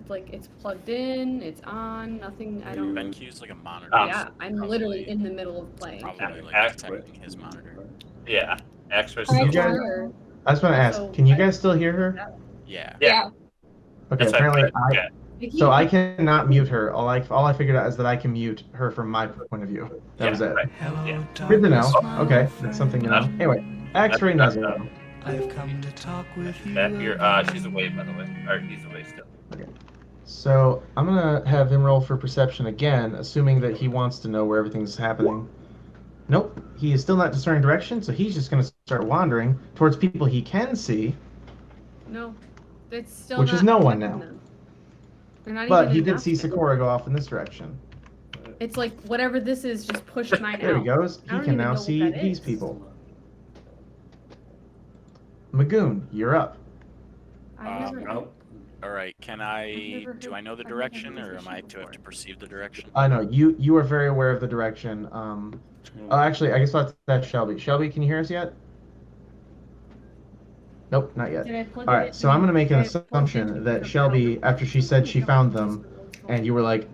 like it's plugged in, it's on, nothing. I don't. BenQ's like a monitor. Yeah, I'm literally in the middle of playing. Probably like Actually- detecting his monitor. Yeah. X-ray. I You guys- sure. I just want to ask, So, can you guys still hear her? Yeah. Yeah. Okay, That's apparently yeah. so I cannot mute her. All I figured out is that I can mute her from my point of view. That was it. Right. Yeah. Good to know. Okay, that's something to know. Anyway, X-ray That's- Nuzzle. I've come to talk with you. Back here. She's away, by the way. Or he's away still. So I'm gonna have him roll for perception again, assuming that he wants to know where everything's happening. Nope, he is still not discerning direction, so he's just gonna start wandering towards people he can see. No, it's still. Which is not no one detecting now. them. They're not But even he in did see Knoxville. Sakura go off in this direction. It's like whatever this is just pushed mine There out. he goes. I He don't can even now know what see that these is. people. Magoon, you're up. I never. Nope. All right. Can I've I? never Do heard- I know the I've never heard direction, this or am issue I to have before. to perceive the direction? I know you are very aware of the direction. Actually, I guess that's Shelby. Shelby, can you hear us yet? Nope, not yet. Did I plug All it right, in? so I'm gonna make an Did I plug it assumption into that the Shelby, power? after she said she found them, and you were like,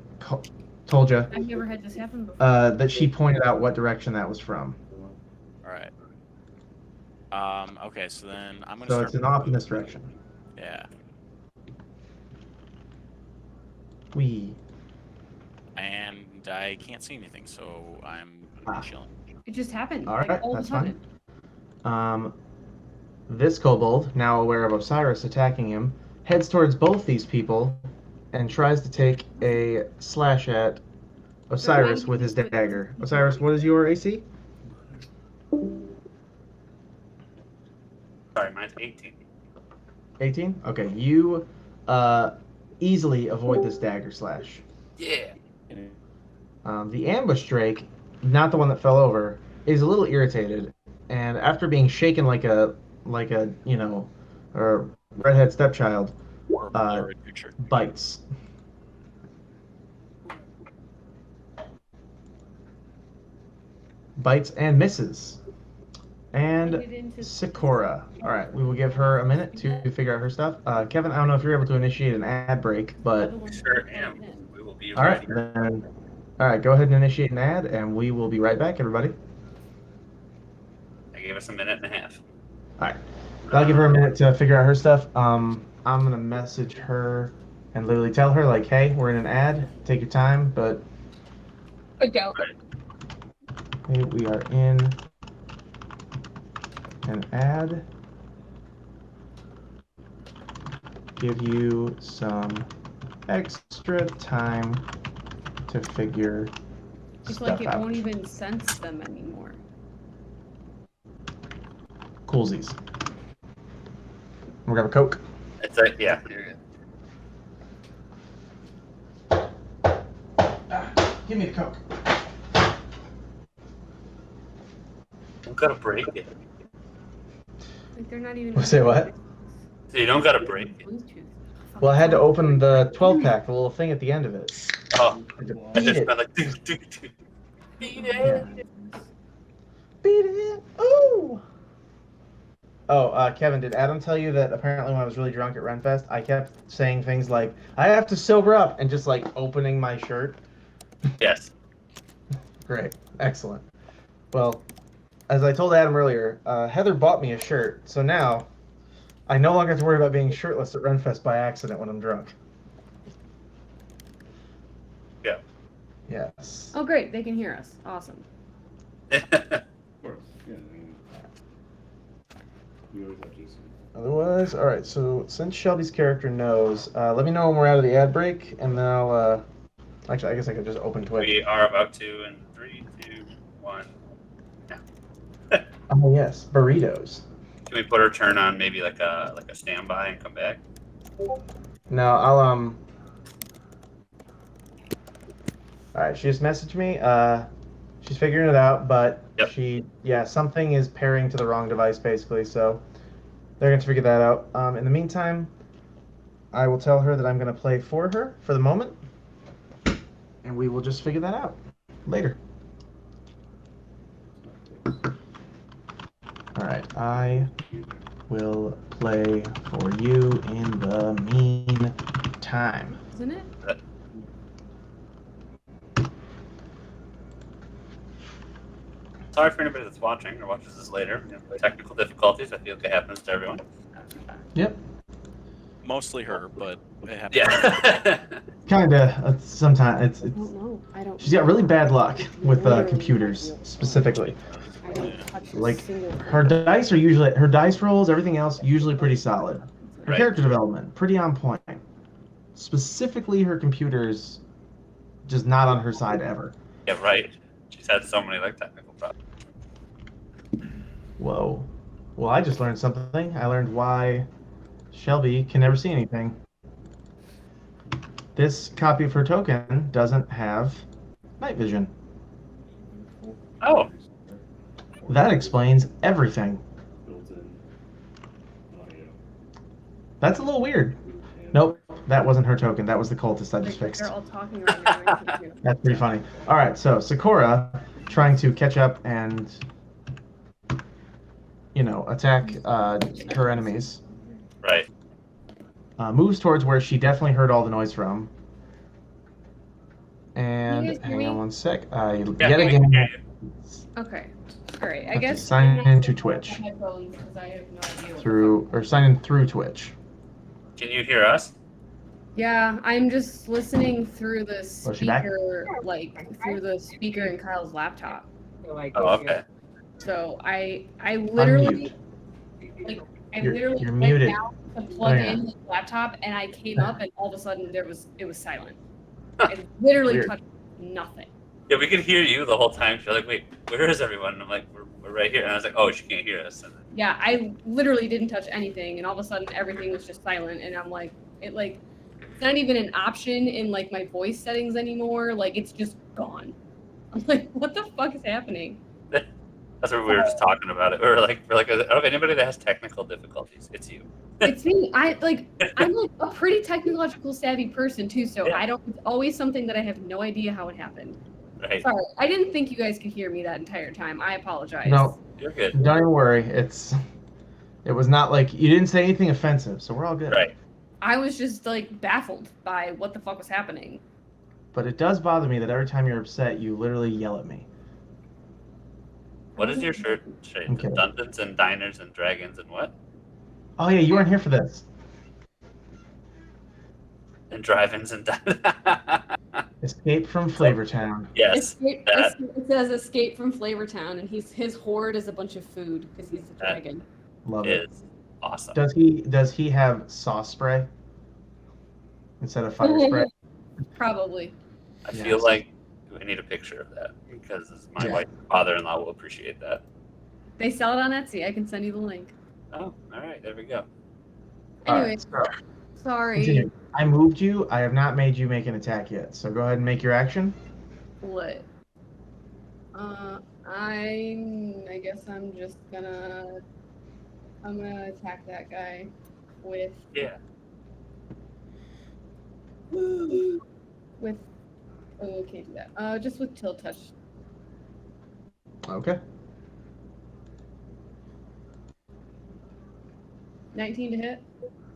told you, I've never had this happen before. that she pointed out what direction that was from. All right. Okay. So then I'm gonna So start. it's an off in this direction. Yeah. We. And I can't see anything, so I'm Ah. chilling. It just happened. All like, right, all that's of a sudden. fine. This kobold, now aware of Osiris attacking him, heads towards both these people and tries to take a slash at Osiris with his dagger. Osiris, what is your AC? Sorry, mine's 18. 18? Okay, you easily avoid this dagger slash. Yeah. The ambush drake, not the one that fell over, is a little irritated, and after being shaken like a redhead stepchild, Or a picture. bites. Bites and misses. And Plug it into- Sakura. All right, we will give her a minute to figure out her stuff. Kevin, I don't know if you're able to initiate an ad break, but Other one's Sure plugged am. in. We will be all right, ready. then. All right, go ahead and initiate an ad, and we will be right back, everybody. I gave us a minute and a half. All right, I'll give her a minute to figure out her stuff. I'm gonna message her and literally tell her like, hey, we're in an ad. Take your time, but Good go. hey, we are in an ad. Give you some extra time to figure It's stuff like it out. won't even sense them anymore. Coolsies. We'll grab a Coke. It's like, yeah, you're good. Give me the Coke. Don't gotta break it. Like they're not even. Say what? So you don't gotta break it. Bluetooth. Well, I had to open the 12 pack, the little thing at the end of it. Oh, I had to I beat just it. been like, beat it. Beat it. Ooh. Oh, Kevin, did Adam tell you that apparently when I was really drunk at Renfest, I kept saying things like, I have to sober up, and just like opening my shirt? Yes. Great. Excellent. Well, as I told Adam earlier, Heather bought me a shirt, so now I no longer have to worry about being shirtless at Renfest by accident when I'm drunk. Yeah. Yes. Oh, great! They can hear us. Awesome. Of course, yeah. I mean, you always have to listen. Otherwise, all right. So since Shelby's character knows, let me know when we're out of the ad break, and then I'll. Actually, I guess I could just open Twitch. We are about to in 3, 2, 1. Oh yes, burritos. Can we put our turn on maybe like a standby and come back? No, I'll All right, she just messaged me. She's figuring it out, but Yep. something is pairing to the wrong device basically. So they're going to figure that out. In the meantime, I will tell her that I'm going to play for her for the moment, and we will just figure that out later. All right, I will play for you in the meantime. time. Isn't it? Sorry for anybody that's watching or watches this later. Technical difficulties, I feel like it happens to everyone. Yep. Mostly her, but it happens. Yeah. Kinda. Sometimes I don't know. I don't. she's got really bad luck with computers specifically. I don't touch a Like single her dice are usually her dice rolls, everything else usually pretty solid. Her Right. character development pretty on point. Specifically, her computers just not on her side ever. Yeah, right. She's had so many like technical problems. Whoa. Well, I just learned something. I learned why Shelby can never see anything. This copy of her token doesn't have night vision. Oh, That explains everything. Built-in audio. That's a little weird. Nope, that wasn't her token. That was the cultist I just Like, fixed. they're all talking right now. I can't hear them. That's pretty funny. All right, so Sakura trying to catch up and, attack her enemies. right. Moves towards where she definitely heard all the noise from. And You guys hear hang on me? one sec. Yeah, Yet we can again, hear you. Okay. All right. I have to guess sign I'm not into on Twitch headphones 'cause I have no idea what sign in through Twitch. Can you hear us? Yeah, I'm just listening through the Was she back? speaker, through the speaker in Kyle's laptop. Oh, okay. So I literally, Unmute. I You're- literally you're went muted. down to plug yeah. in his laptop, and I came up, and all of a sudden it was silent. I literally Weird. touched nothing. Yeah, we could hear you the whole time. She's like, wait, where is everyone? And I'm like, we're right here. And I was like, oh, she can't hear us. And then, Yeah, I literally didn't touch anything, and all of a sudden everything was just silent, and I'm like, it's not even an option in like my voice settings anymore. Like it's just gone. I'm like, what the fuck is happening? that's what we were just talking about it. We're like, oh, anybody that has technical difficulties, it's you. It's me. I'm like a pretty technological savvy person too, so Yeah. I don't. It's always something that I have no idea how it happened. Right. Sorry, I didn't think you guys could hear me that entire time. I apologize. No, You're good. don't even worry. It was not like you didn't say anything offensive, so we're all good. Right. I was just like baffled by what the fuck was happening. But it does bother me that every time you're upset, you literally yell at me. What is your shirt shade? Okay. Dungeons and Diners and Dragons and what? Oh yeah, you weren't here for this. And drive-ins and Escape from Flavortown. Yes. that. It says escape from Flavortown, and his hoard is a bunch of food because he's a dragon. Love it. Is awesome. Does he have sauce spray instead of fire spray? Probably. I Yes. feel like I need a picture of that because my Yeah. wife and father-in-law will appreciate that. They sell it on Etsy. I can send you the link. Oh, all right, there we go. All Anyway, right, so sorry. continue. I moved you. I have not made you make an attack yet. So go ahead and make your action. What? I guess I'm just gonna attack that guy with Yeah. with oh can't do that. Just with tilt touch. Okay. 19 to hit.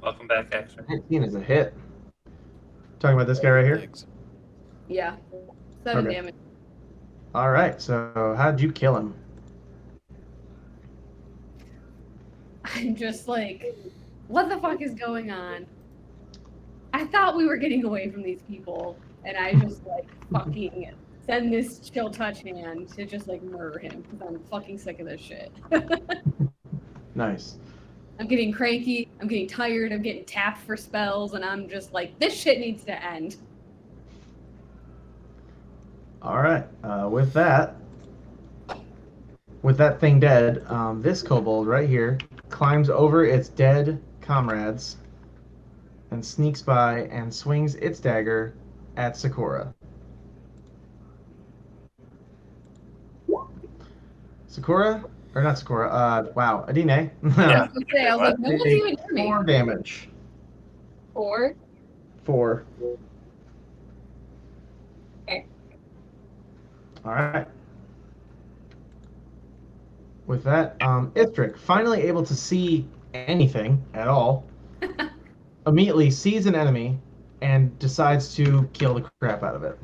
Welcome back, Action. 19 is a hit. Talking about this guy right here. Thanks. Yeah. 7 Okay. damage. All right. So how did you kill him? I'm just like, what the fuck is going on? I thought we were getting away from these people, and I just like fucking send this chill touch hand to just like murder him because I'm fucking sick of this shit. Nice. I'm getting cranky, I'm getting tired, I'm getting tapped for spells, and I'm just like, this shit needs to end. All right. With that thing dead, this kobold right here climbs over its dead comrades and sneaks by and swings its dagger at Sakura. Sakura? Or not Sakura, wow, Adine. I was gonna say, I was like, no one's even near me. 4 damage. 4. 4. Okay. All right. With that, Ithric, finally able to see anything at all, immediately sees an enemy and decides to kill the crap out of it.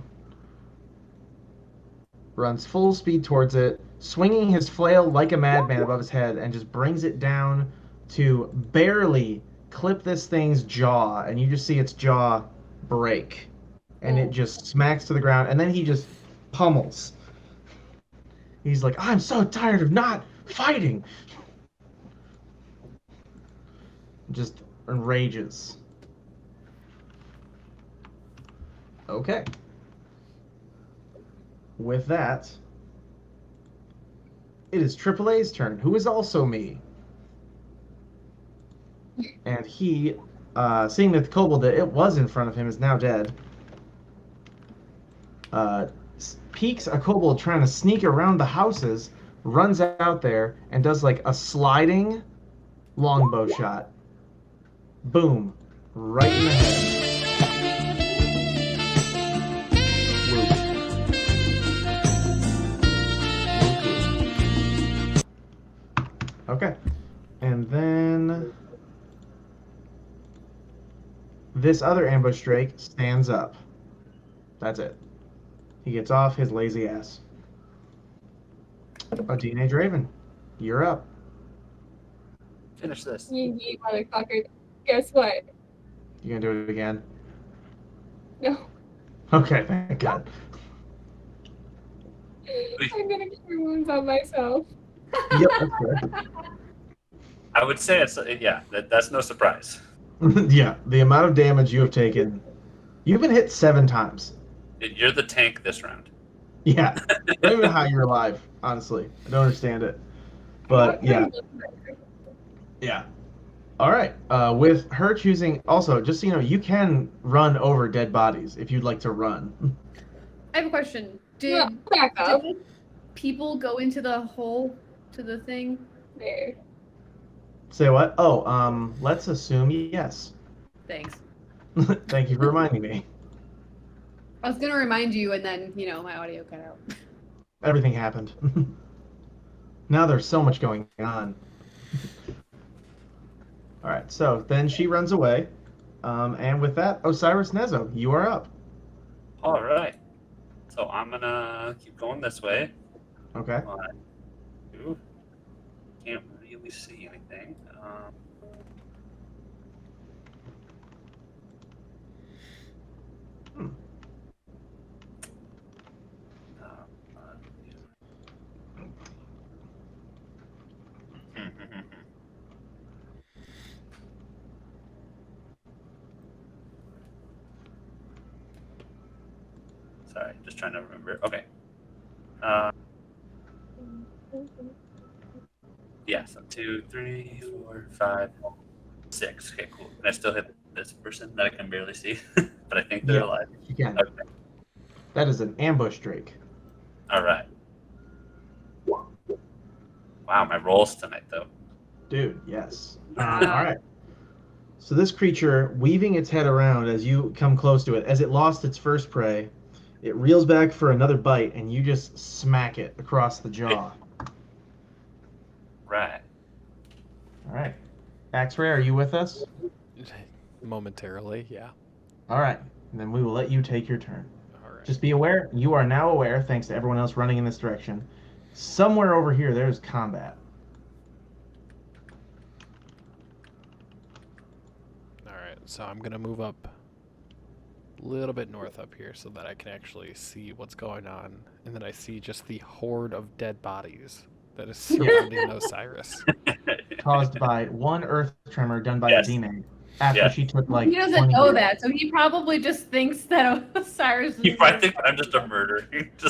Runs full speed towards it, swinging his flail like a madman above his head, and just brings it down to barely clip this thing's jaw, and you just see its jaw break, and it just smacks to the ground, and then he just pummels. He's like, I'm so tired of not fighting. Just enrages. Okay. With that, it is AAA's turn, who is also me. And he, seeing that the kobold that it was in front of him is now dead, peeks a kobold trying to sneak around the houses, runs out there, and does like a sliding longbow shot. Boom. Right in the head. Okay. And then this other ambush drake stands up. That's it. He gets off his lazy ass. A teenage raven. You're up. Finish this. You motherfucker. Guess what? You gonna do it again? No. Okay, thank God. I'm gonna cure wounds on myself. Yep, that's good. I would say it's that's no surprise. Yeah, the amount of damage you have taken. You've been hit 7 times. You're the tank this round. Yeah. I don't even know how you're alive, honestly. I don't understand it. But yeah. Yeah. All right. With her choosing, also, just so you know, you can run over dead bodies if you'd like to run. I have a question. Yeah, back up. Did people go into the hole to the thing? There. Say what? Oh, let's assume yes. Thanks. Thank you for reminding me. I was gonna remind you, and then my audio cut out. Everything happened. Now there's so much going on. All right, so then she runs away, and with that, Osiris Nezo, you are up. All right. So I'm gonna keep going this way. Okay. Can't really see anything. Sorry, just trying to remember. Okay. Yeah, so 2, 3, 4, 5, 6. Okay, cool. And I still hit this person that I can barely see, but I think they're alive. You can. Okay. That is an ambush drake. All right. Wow, my rolls tonight, though. Dude, yes. All right. So this creature, weaving its head around as you come close to it, as it lost its first prey, it reels back for another bite, and you just smack it across the jaw. Right. All right. Axray, are you with us? Momentarily, yeah. All right. And then we will let you take your turn. All right. Just be aware, you are now aware, thanks to everyone else running in this direction. Somewhere over here, there's combat. All right, so I'm gonna move up a little bit north up here so that I can actually see what's going on, and then I see just the horde of dead bodies that is surrounding Osiris. Caused by one earth tremor done by a demon after she took like He doesn't 20 know years. that, so he probably just thinks that Osiris is. You probably think I'm just a murderer.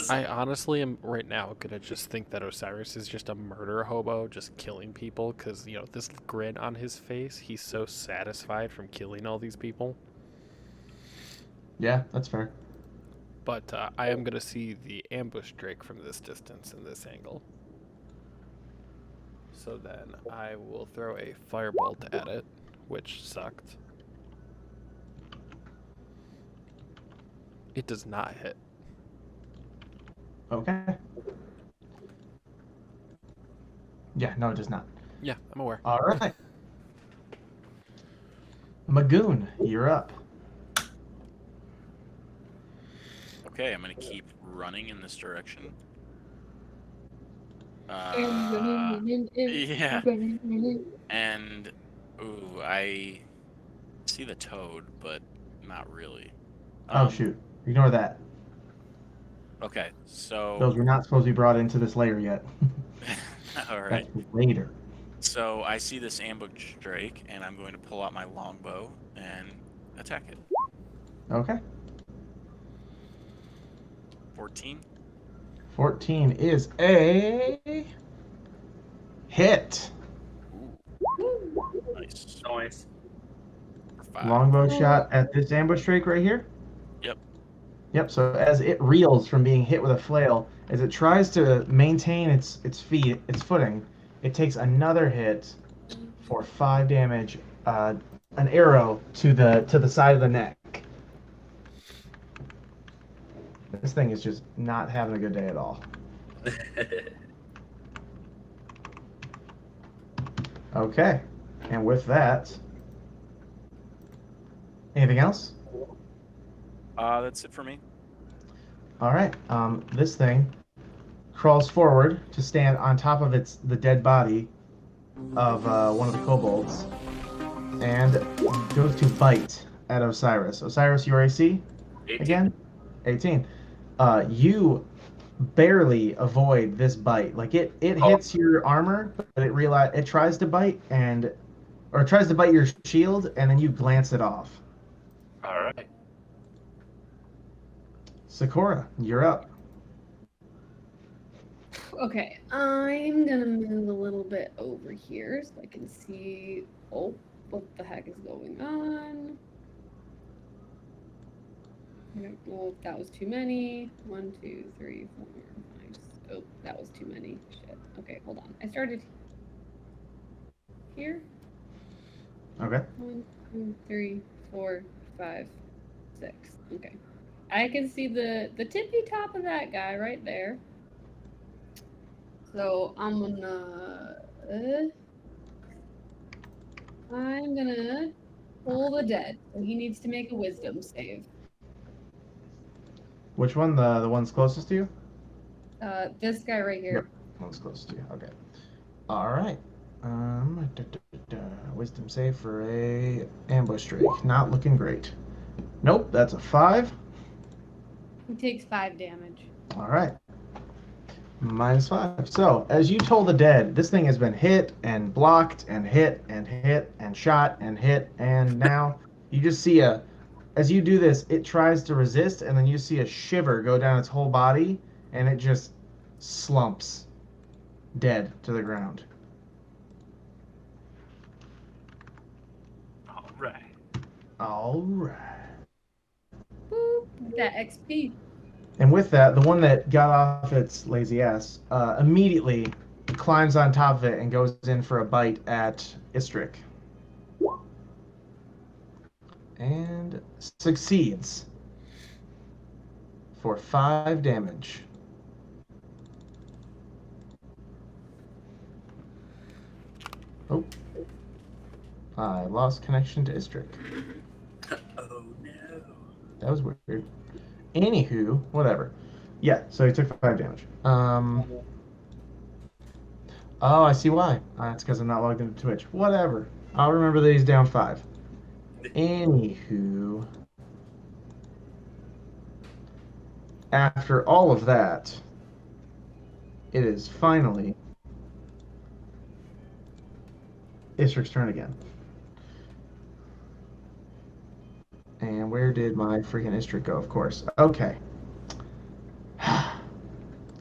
I honestly am right now gonna just think that Osiris is just a murder hobo, just killing people, because this grin on his face, he's so satisfied from killing all these people. Yeah, that's fair. But I am gonna see the ambush drake from this distance in this angle. So then I will throw a firebolt at it, which sucked. It does not hit. Okay. Yeah, no, it does not. Yeah, I'm aware. All right. Magoon, you're up. Okay, I'm gonna keep running in this direction. Yeah. And ooh, I see the toad, but not really. Oh shoot! Ignore that. Okay, so Those were not supposed to be brought into this layer yet. all right. That's later. So I see this ambush drake, and I'm going to pull out my longbow and attack it. Okay. 14. 14 is a hit. Nice. Noise. For 5. Longbow shot at this ambush drake right here. Yep. Yep. So as it reels from being hit with a flail, as it tries to maintain its footing, it takes another hit for 5 damage. An arrow to the side of the neck. This thing is just not having a good day at all. Okay. And with that, anything else? That's it for me. All right. This thing crawls forward to stand on top of the dead body of one of the kobolds, and goes to bite at Osiris. Osiris, your AC 18. again? 18. You barely avoid this bite. Like it hits your armor, but it tries to bite or tries to bite your shield, and then you glance it off. All right. Sakura, you're up. Okay, I'm gonna move a little bit over here so I can see. Oh, what the heck is going on? I don't know if that was too many. 1, 2, 3, 4, 5. Oh, that was too many. Shit. Okay, hold on. I started here. Okay. 1, 2, 3, 4, 5, 6. Okay. I can see the tippy top of that guy right there. So I'm gonna pull the dead. So he needs to make a wisdom save. Which one? The one's closest to you? This guy right here. Yep. One's closest to you. Okay. All right. Wisdom save for a ambush streak. Not looking great. Nope, that's a 5. He takes 5 damage. All right. -5. So, as you told the dead, this thing has been hit and blocked and hit and hit and shot and hit, and now you just see as you do this, it tries to resist, and then you see a shiver go down its whole body, and it just slumps dead to the ground. All right. All right. Boop, that XP. And with that, the one that got off its lazy ass immediately climbs on top of it and goes in for a bite at Istrik. And succeeds for 5 damage. Oh. I lost connection to Istrik. Oh no. That was weird. Anywho, whatever. Yeah, so he took 5 damage. Oh, I see why. It's because I'm not logged into Twitch. Whatever. I'll remember that he's down 5. Anywho, after all of that, it is finally Istrik's turn again. And where did my freaking Istrik go? Of course. Okay.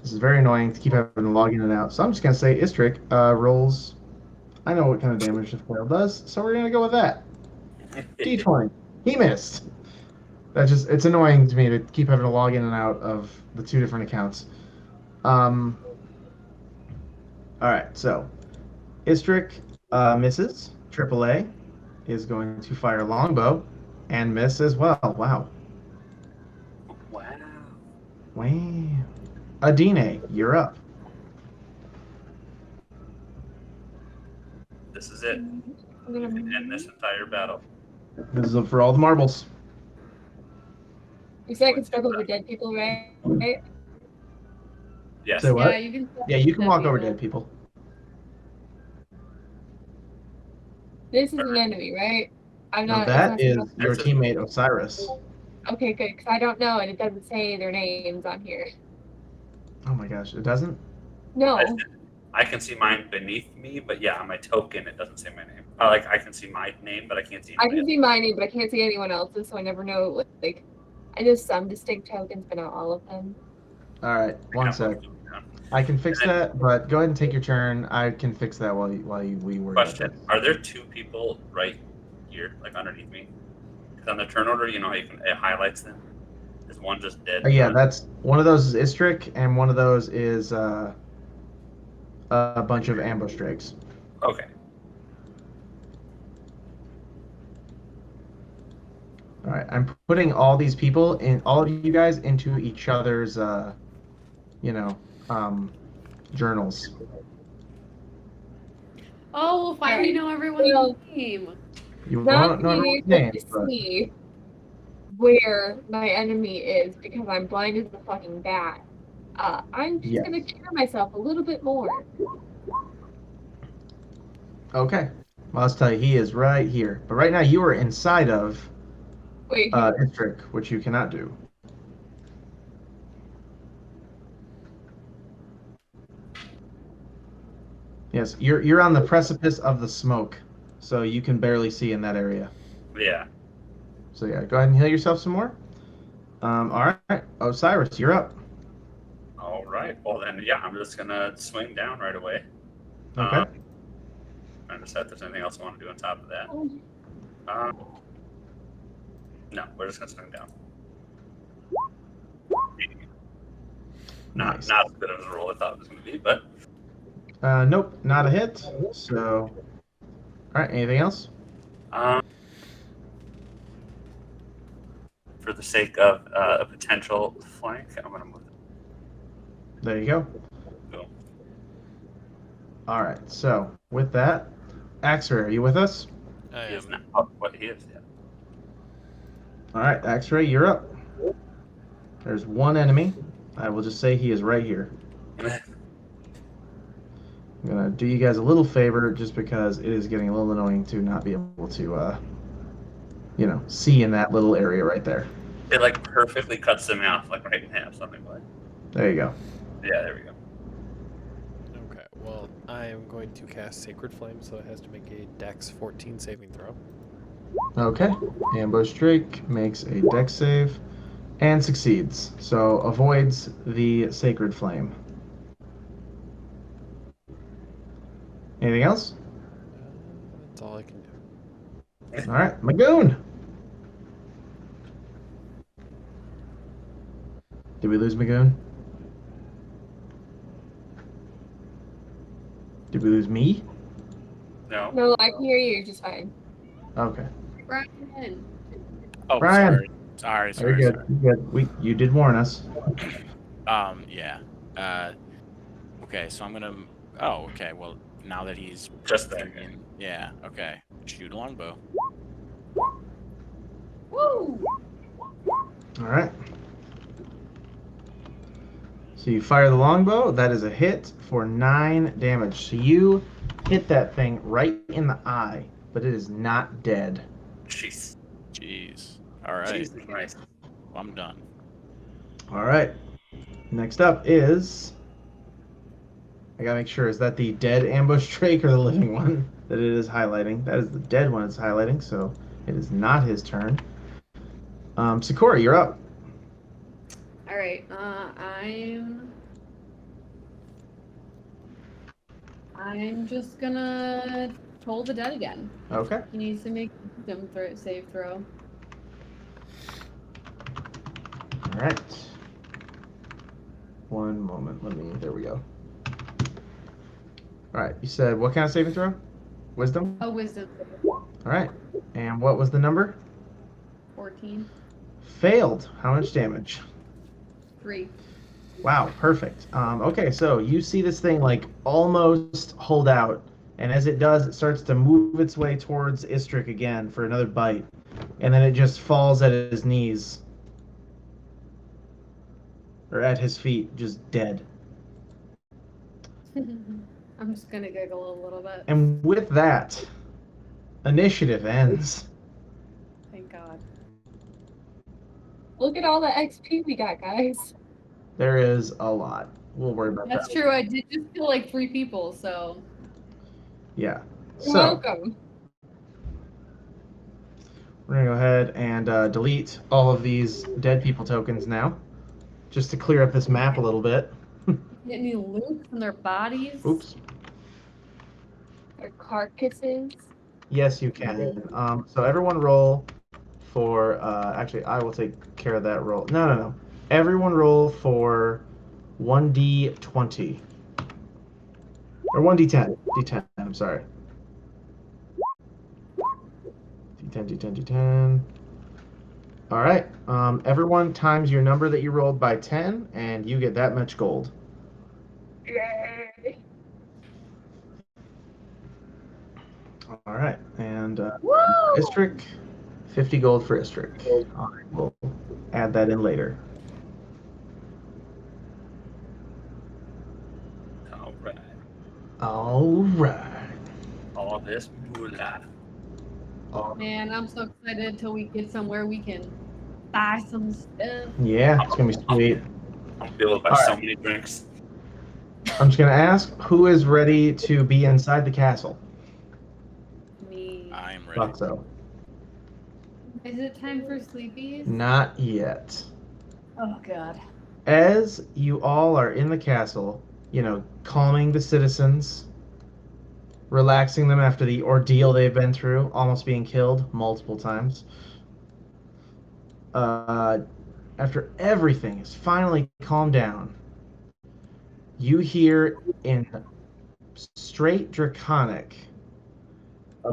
This is very annoying to keep having to log in and out. So I'm just going to say Istrik rolls. I know what kind of damage the flail does, so we're going to go with that. D20. He missed. It's annoying to me to keep having to log in and out of the 2 different accounts. Alright, so Istrik misses. AAA is going to fire longbow and miss as well. Wow. Wow. Wow. Adine, you're up. This is it. We can end this entire battle. This is for all the marbles. You said I can step over dead people, right? Yes. Say what? Yeah, you can. Yeah, you can dead walk over people. dead people. This is an enemy, right? I'm Now not. It's that not is someone your That's a- teammate Osiris. else. Okay, good. Because I don't know, and it doesn't say their names on here. Oh my gosh, it doesn't? No. I can see mine beneath me, but yeah, on my token it doesn't say my name. Like I can see my name, but I can't see. I can see my name, but I can't see anyone else's, so I never know. Like, I know some distinct tokens, but not all of them. All right, one sec. I can fix that, but go ahead and take your turn. I can fix that while we worry about Question: that. are there two people right here, like underneath me? Because on the turn order, you know how it highlights them. Is one just dead? Yeah, that's one of those is Istric, and one of those is a bunch of ambush drakes. Okay. All right, I'm putting all these people in, all of you guys, into each other's, journals. Oh, we'll finally know everyone's Well, name. You Not won't know being everyone's able names, to but see where my enemy is because I'm blind as a fucking bat. I'm just Yes. gonna cure myself a little bit more. okay. Well, let's tell you, he is right here. But right now, you are inside of Wait, Istric, which you cannot do. Yes, you're on the precipice of the smoke, so you can barely see in that area. Yeah. So yeah, go ahead and heal yourself some more. All right, Osiris, you're up. All right. Well then, yeah, I'm just gonna swing down right away. Okay. I decide if there's anything else I want to do on top of that. No, we're just gonna swing down. Nice. Not as good of a roll I thought it was gonna be, but Nope, not a hit. So, all right. Anything else? For the sake of a potential flank, I'm gonna move. There you go. Boom. All right. So with that, Axray, are you with us? I He is am. not. Oh, what he is? Yeah. All right, Axray, you're up. There's one enemy. I will just say he is right here. I'm gonna do you guys a little favor, just because it is getting a little annoying to not be able to, see in that little area right there. It like perfectly cuts them off, like right in half, something like. There you go. Yeah, there we go. Okay, well, I am going to cast Sacred Flame, so it has to make a Dex 14 saving throw. Okay. Ambush Drake makes a dex save and succeeds, so avoids the Sacred Flame. Anything else? That's all I can do. All right, Magoon. Did we lose Magoon? Did we lose me? No. no, I can hear you just fine. Okay. Brian. Oh, Brian. sorry. Very good. You're good. You did warn us. Yeah. Okay, so I'm gonna. Oh, okay. Well, now that he's Just that. yeah. Okay. Shoot a longbow. Woo! All right. So you fire the longbow. That is a hit for 9 damage. So you hit that thing right in the eye, but it is not dead. Jeez. Jeez. All right. Jesus Christ. Well, I'm done. All right. Next up is. I gotta make sure, is that the dead ambush drake or the living one that it is highlighting? That is the dead one it's highlighting, so it is not his turn. Sakura, you're up. All right. I'm just gonna toll the dead again. Okay. He needs to make them save throw. All right. One moment. There we go. All right. You said what kind of saving throw? Wisdom? Oh, wisdom. All right. And what was the number? 14. Failed. How much damage? 3. Wow, perfect. Okay, so you see this thing like almost hold out, and as it does, it starts to move its way towards Istric again for another bite, and then it just falls at his knees or at his feet, just dead. I'm just gonna giggle a little bit. And with that, initiative ends. Thank God. Look at all the XP we got, guys. There is a lot. We'll worry about That's that. true. I did just kill like 3 people, so Yeah. You're So welcome. we're gonna go ahead and delete all of these dead people tokens now, just to clear up this map a little bit. get any loot from their bodies. Oops. Their carcasses. Yes, you can. So everyone roll for. Actually, I will take care of that roll. No, no, no. Everyone roll for 1d20 or 1d10. D10. I'm sorry. D10, D10, D10. All right. Everyone times your number that you rolled by 10, and you get that much gold. Yay. All right. And Woo! Istrick, 50 gold for Istrick. All right, we'll add that in later. All right. All right. All this moolah. All- Man, I'm so excited till we get somewhere we can buy some stuff. Yeah, it's gonna be sweet. I'm feeling by All so right. many drinks. I'm just gonna ask who is ready to be inside the castle. Me. I'm ready. Thought so. Is it time for sleepies? Not yet. Oh God. As you all are in the castle, calming the citizens, relaxing them after the ordeal they've been through, almost being killed multiple times. After everything is finally calmed down, you hear in straight Draconic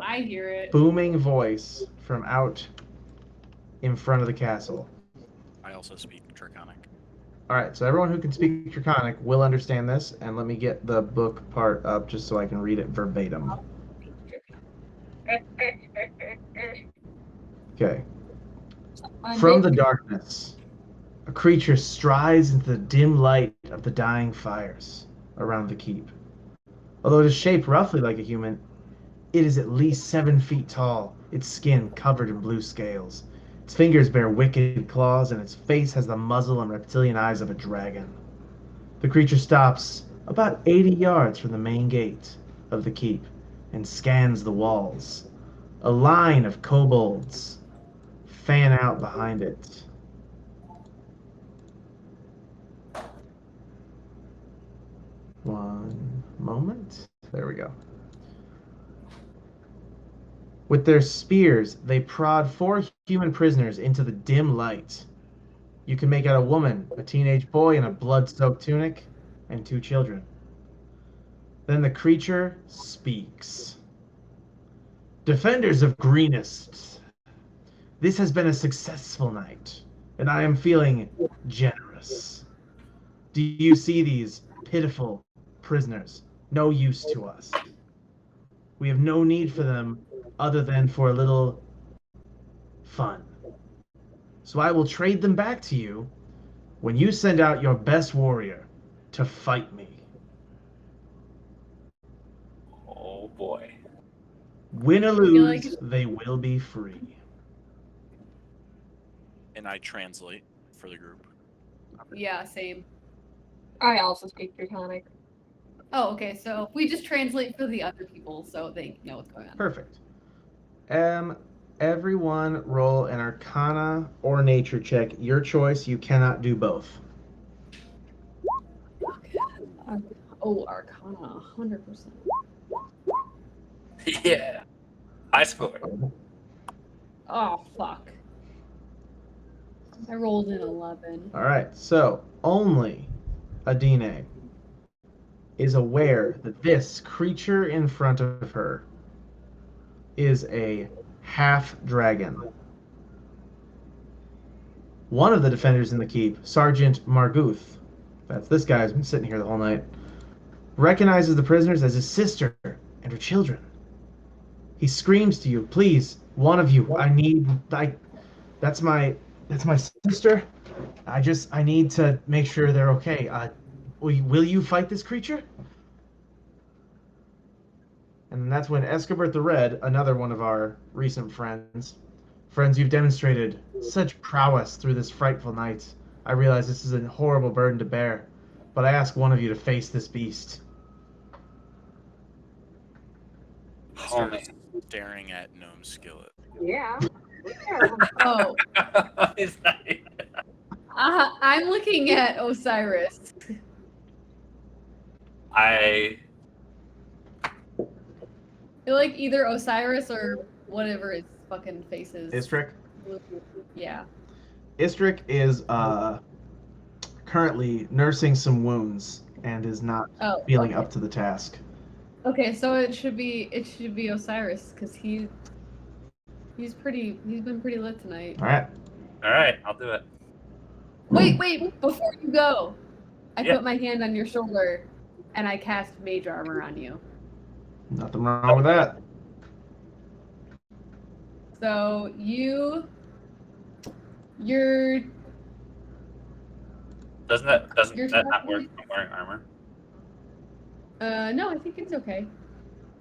I hear it. booming voice from out in front of the castle. I also speak Draconic. All right, so everyone who can speak Draconic will understand this, and let me get the book part up just so I can read it verbatim. Okay. From the darkness, a creature strides into the dim light of the dying fires around the keep. Although it is shaped roughly like a human, it is at least 7 feet tall, its skin covered in blue scales. Its fingers bear wicked claws, and its face has the muzzle and reptilian eyes of a dragon. The creature stops about 80 yards from the main gate of the keep and scans the walls. A line of kobolds fan out behind it. One moment. There we go. With their spears, they prod 4 human prisoners into the dim light. You can make out a woman, a teenage boy in a blood-soaked tunic, and 2 children. Then the creature speaks. Defenders of Greenest, this has been a successful night, and I am feeling generous. Do you see these pitiful prisoners? No use to us. We have no need for them other than for a little fun. So I will trade them back to you when you send out your best warrior to fight me. Oh boy. Win or feel like lose, they will be free. And I translate for the group. Yeah, same. I also speak Draconic. Oh, okay. So we just translate for the other people so they know what's going on. Perfect. Everyone roll an Arcana or Nature check. Your choice. You cannot do both. Oh, Arcana, 100%. Yeah. I scored. Oh, fuck. I rolled an 11. All right. So only Adine is aware that this creature in front of her is a half dragon. One of the defenders in the keep, Sergeant Marguth, that's this guy who's been sitting here the whole night, recognizes the prisoners as his sister and her children. He screams to you, please, one of you, that's my That's my sister. I need to make sure they're okay. Will you fight this creature? And that's when Escobert the Red, another one of our recent friends, you've demonstrated such prowess through this frightful night. I realize this is a horrible burden to bear, but I ask one of you to face this beast. Starts staring at Gnome Skillet. Yeah. Oh, He's not- I'm looking at Osiris. I I feel like either Osiris or whatever its fucking face is. Istrik? Yeah. Istrik is currently nursing some wounds and is not Oh. feeling okay. up to the task. Okay, so it should be Osiris because he's been pretty lit tonight. All right. all right, I'll do it. Wait, before you go, I Yeah. put my hand on your shoulder and I cast Mage Armor on you. Nothing wrong with that. So you're Doesn't You're that not work? talking- I'm wearing armor. no, I think it's okay.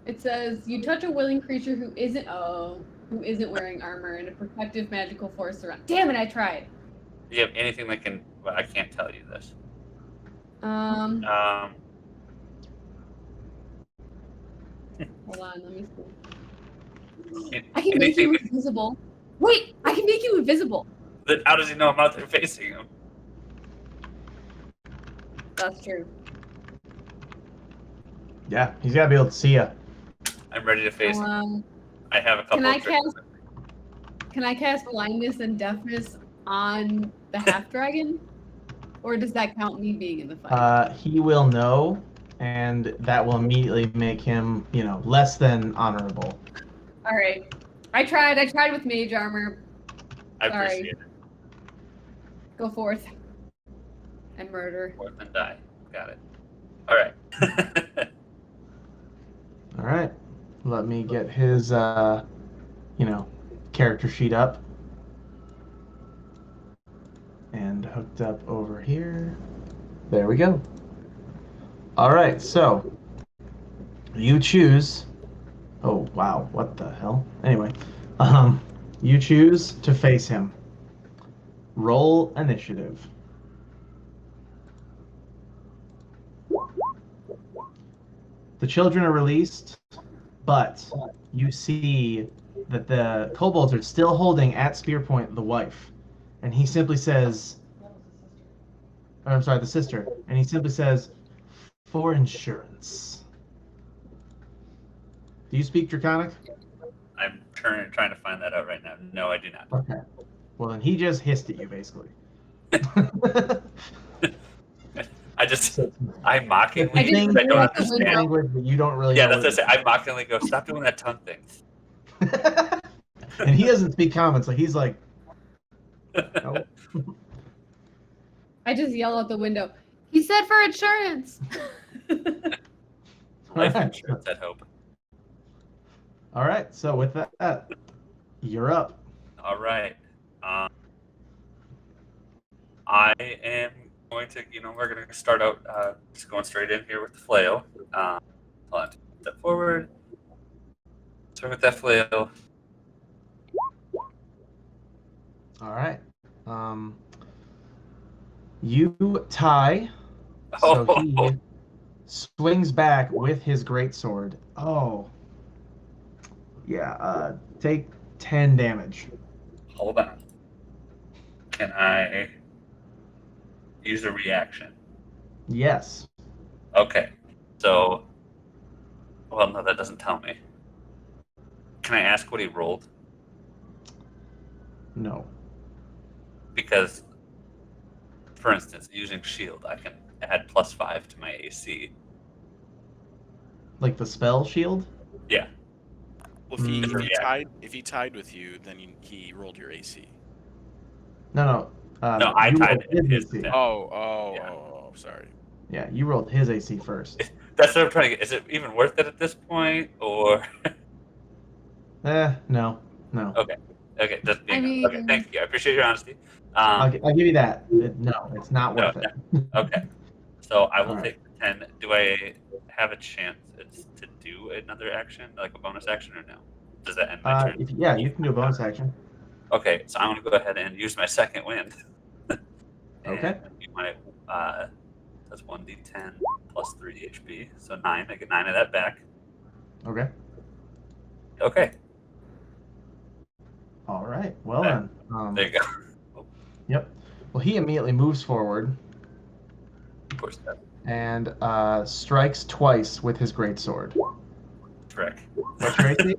It says you touch a willing creature who isn't wearing armor and a protective magical force around. Damn it, I tried. Do you have anything that can? Well, I can't tell you this. Hold Um, on, let me see. an- I can make anything you invisible. Wait, I can make you invisible. that, how does he know I'm out there facing him? That's true. Yeah, he's got to be able to see you. I'm ready to face him. Um, I have a couple. can I of tricks. Can I cast blindness and deafness on the half dragon? Or does that count me being in the fight? He will know, and that will immediately make him, less than honorable. All right. I tried with mage armor. I Sorry. appreciate it. Go forth. And murder. Fourth and die. Got it. All right. All right. Let me get his, character sheet up. And hooked up over here. There we go. All right, so you choose. Oh, wow. What the hell? Anyway, you choose to face him. Roll initiative. The children are released, but you see that the kobolds are still holding at spear point the wife. And he simply says, or I'm sorry, the sister. And he simply says, for insurance. Do you speak Draconic? I'm trying to find that out right now. No, I do not. Okay. Well, then he just hissed at you, basically. I mockingly, I just I don't realized the understand. language, but you don't really Yeah, know that's what I say. I mockingly go, stop doing that tongue thing. And he doesn't speak common, so he's like, no. I just yell out the window. He said for insurance. Life Alright. insurance, I'd hope. All right, so with that, you're up. All right. I am going to, we're going to start out just going straight in here with the flail. Hold on. Step forward. Start with that flail. All right. You tie, so he swings back with his greatsword. Oh. Yeah, take 10 damage. Hold on. Can I use a reaction? Yes. Okay. So, well, no, that doesn't tell me. Can I ask what he rolled? No. Because, for instance, using shield, I can add +5 to my AC. Like the spell shield? Yeah. Well, if he tied with you, then he rolled your AC. No. No, I you tied rolled his his. AC. Yeah. Oh, sorry. Yeah, you rolled his AC first. That's what I'm trying to get. Is it even worth it at this point, or? No. Okay. Okay, just being I okay. mean- Thank you. I appreciate your honesty. I'll give you that. No, it's not No, worth it. okay. So I will All right. take the 10. Do I have a chance to do another action, like a bonus action, or no? Does that end my turn? Yeah, you can do a bonus action. Okay, so I'm going to go ahead and use my second wind. Okay. My, that's 1d10 plus 3 HP, so 9. I get 9 of that back. Okay. Okay, All right. Well Okay. then. there you go. Yep. Well, he immediately moves forward Of course, that's and strikes twice with his greatsword. correct. What's your AC?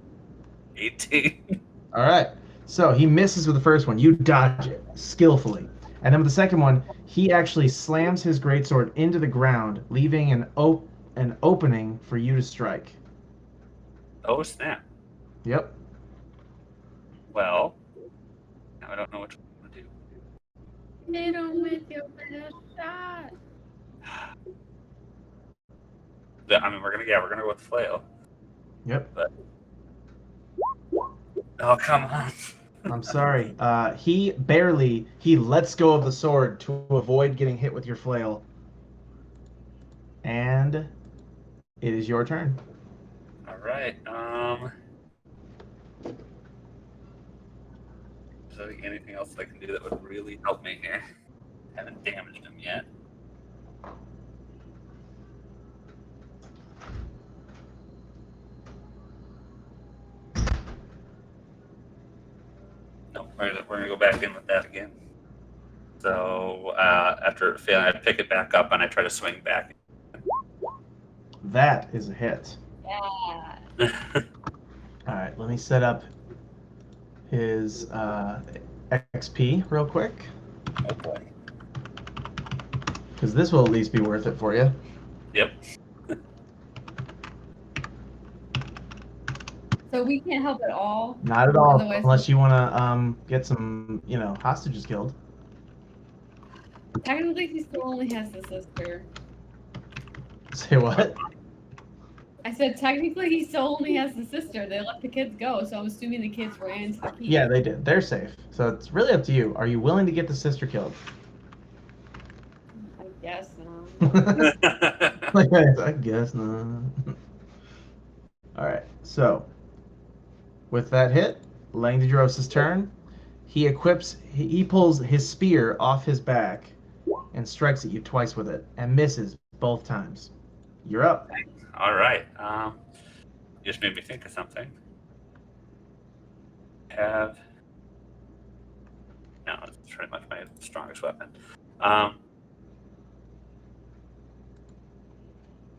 18. All right. So he misses with the first one. You dodge it skillfully. And then with the second one, he actually slams his greatsword into the ground, leaving an opening for you to strike. Oh, snap. Yep. Well, now I don't know which one to do. They don't miss your first shot. I mean, we're gonna go with the flail. Yep. Oh, come on. I'm sorry. He lets go of the sword to avoid getting hit with your flail. And it is your turn. All right. Is there anything else I can do that would really help me here? Haven't damaged him yet. No, we're gonna go back in with that again. So after failing, I pick it back up and I try to swing back. That is a hit. Yeah. All right, let me set up his XP real quick, Oh boy. because this will at least be worth it for you. Yep. So we can't help at all. Not at all, Otherwise- unless you want to get some, hostages killed. Technically, he still only has the sister. Say what? I said technically he still only has the sister. They let the kids go, so I'm assuming the kids ran to the keep. Yeah, they did. They're safe. So it's really up to you. Are you willing to get the sister killed? I guess not. I guess not. All right. So with that hit, Langdedros' turn. He pulls his spear off his back and strikes at you twice with it and misses both times. You're up. All right. You just made me think of something. No, it's pretty much my strongest weapon.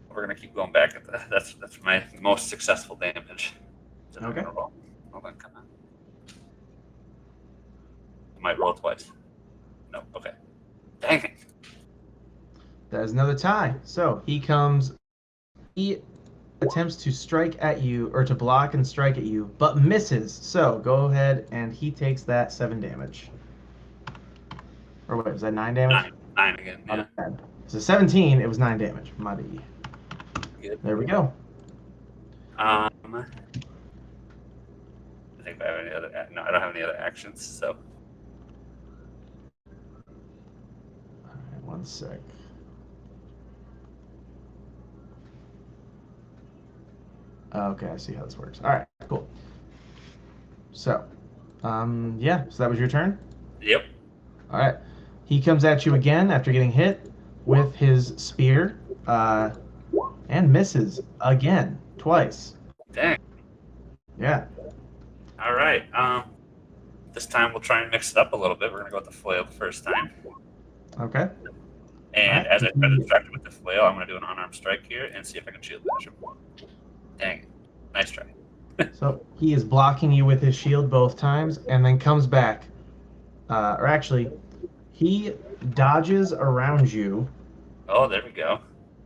We're gonna keep going back at that. That's my most successful damage. So I'm Okay. gonna roll. Hold on, come on. I might roll twice. No. Okay. Dang it. That is another tie. So he attempts to strike at you, or to block and strike at you, but misses. So go ahead and he takes that 7 damage. Or wait, was that 9 damage? 9 again. Yeah. Not bad. So 17, it was 9 damage. Muddy. Good. There we go. I think I have any other. No, I don't have any other actions. So All right, one sec. Okay, I see how this works. All right, cool. So, yeah, so that was your turn? yep. All right. He comes at you again after getting hit with his spear, and misses again, twice. Dang. Yeah. All right. This time we'll try and mix it up a little bit. We're gonna go with the flail the first time, Okay. and Alright. as I try to distract him with the flail, I'm gonna do an unarmed strike here and see if I can shield bash him. Dang it. Nice try. So he is blocking you with his shield both times, and then comes back. Or actually, he dodges around you, Oh, there we go.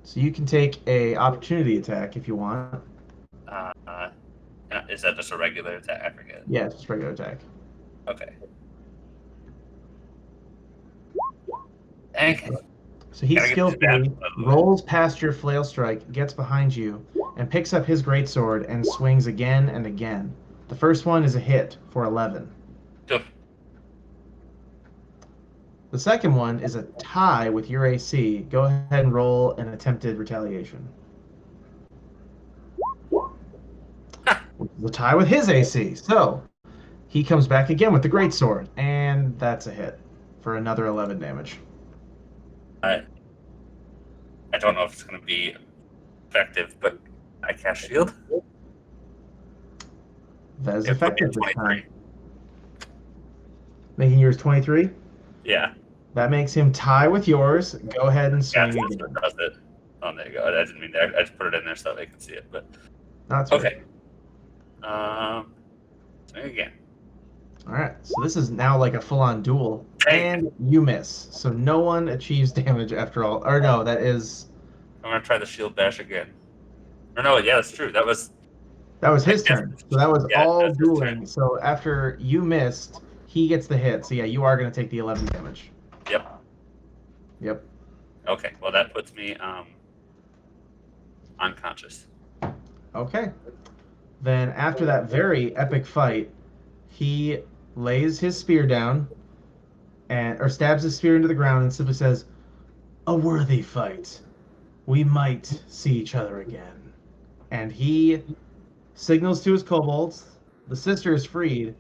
so you can take a opportunity attack if you want. Is that just a regular attack? I forget. Yeah, it's just regular attack. Okay. Dang it. So he Gotta get skillfully this back. rolls past your flail strike, gets behind you, and picks up his greatsword and swings again and again. The first one is a hit for 11. The second one is a tie with your AC. Go ahead and roll an attempted retaliation. The tie with his AC. So he comes back again with the greatsword, and that's a hit for another 11 damage. I don't know if it's going to be effective, but I cast shield. That is It put me effective at this 23. time. Making yours 23. Yeah. That makes him tie with yours. Go ahead and Yeah, swing that's again. what does it. Oh, there you go. I didn't mean that. I just put it in there so that they can see it. But That's okay. Swing again. All right. So this is now like a full-on duel, Dang. and you miss. So no one achieves damage after all. Or no, that is I'm gonna try the shield bash again. Or no, yeah, that's true. That was his turn. So that was Yeah, all that's his turn. dueling. So after you missed, he gets the hit. So yeah, you are going to take the 11 damage. Yep. Yep. Okay. Well, that puts me unconscious. Okay. Then after that very epic fight, he lays his spear down or stabs his spear into the ground and simply says, "A worthy fight. We might see each other again." And he signals to his kobolds. The sister is freed,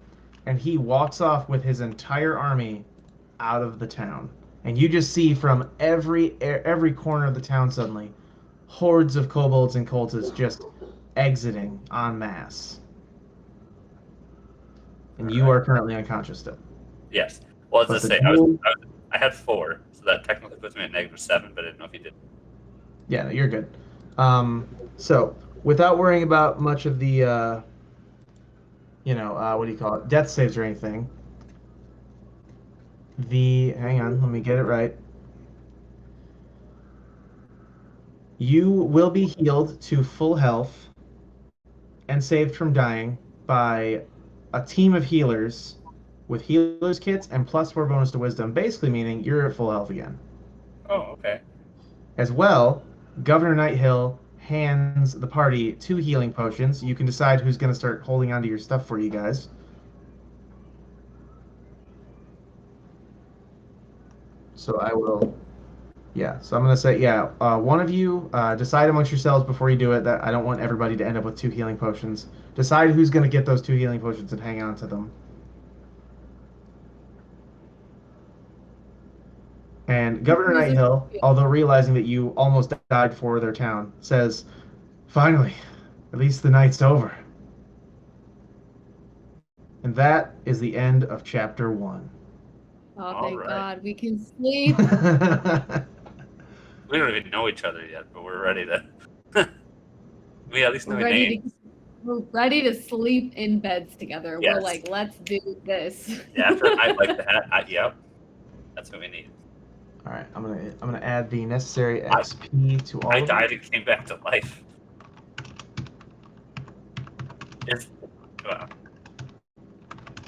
and he walks off with his entire army out of the town. And you just see from every corner of the town suddenly hordes of kobolds and cultists just exiting en masse. And you are currently unconscious still. Yes. Well, as I But the say, duel- I had 4, so that technically puts me at -7, but I didn't know if you did. Yeah, no, you're good. So without worrying about much of the, what do you call it, death saves or anything. Hang on, let me get it right. You will be healed to full health and saved from dying by a team of healers with healers kits and +4 bonus to wisdom, basically meaning you're at full health again. Oh, okay. As well, Governor Nighthill hands the party 2 healing potions. You can decide who's going to start holding onto your stuff for you guys. So I will, yeah. So I'm going to say, yeah, one of you decide amongst yourselves before you do it that I don't want everybody to end up with 2 healing potions. Decide who's going to get those 2 healing potions and hang on to them. And Governor Nighthill, although realizing that you almost died for their town, says, "Finally, at least the night's over." And that is the end of chapter 1. Oh, thank right. God. We can sleep. We don't even know each other yet, but we're ready to. We at least know We're a ready name. we're ready to sleep in beds together. Yes. We're like, let's do this. Yeah, after a night like that, yep, that's what we need. All right, I'm gonna add the necessary XP to all I of died them. and came back to life. Well,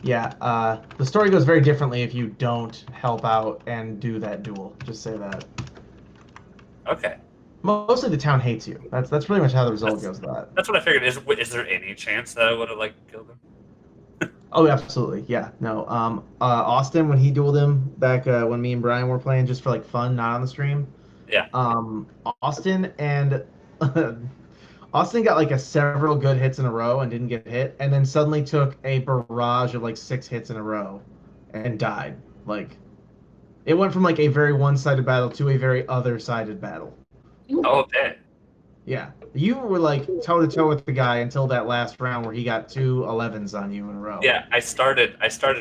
Yeah, the story goes very differently if you don't help out and do that duel. Just say that. okay. Mostly the town hates you. That's pretty much how the result goes. That. That's what I figured. Is there any chance that I would have killed him? Oh, absolutely. Yeah. No. Austin, when he dueled him back when me and Brian were playing just for like fun, not on the stream. Yeah. Austin and Austin got like several good hits in a row and didn't get hit, and then suddenly took a barrage of like 6 hits in a row and died. Like it went from like a very one-sided battle to a very other-sided battle. Oh, okay. Yeah. You were like toe to toe with the guy until that last round where he got 2 11s on you in a row. Yeah, I started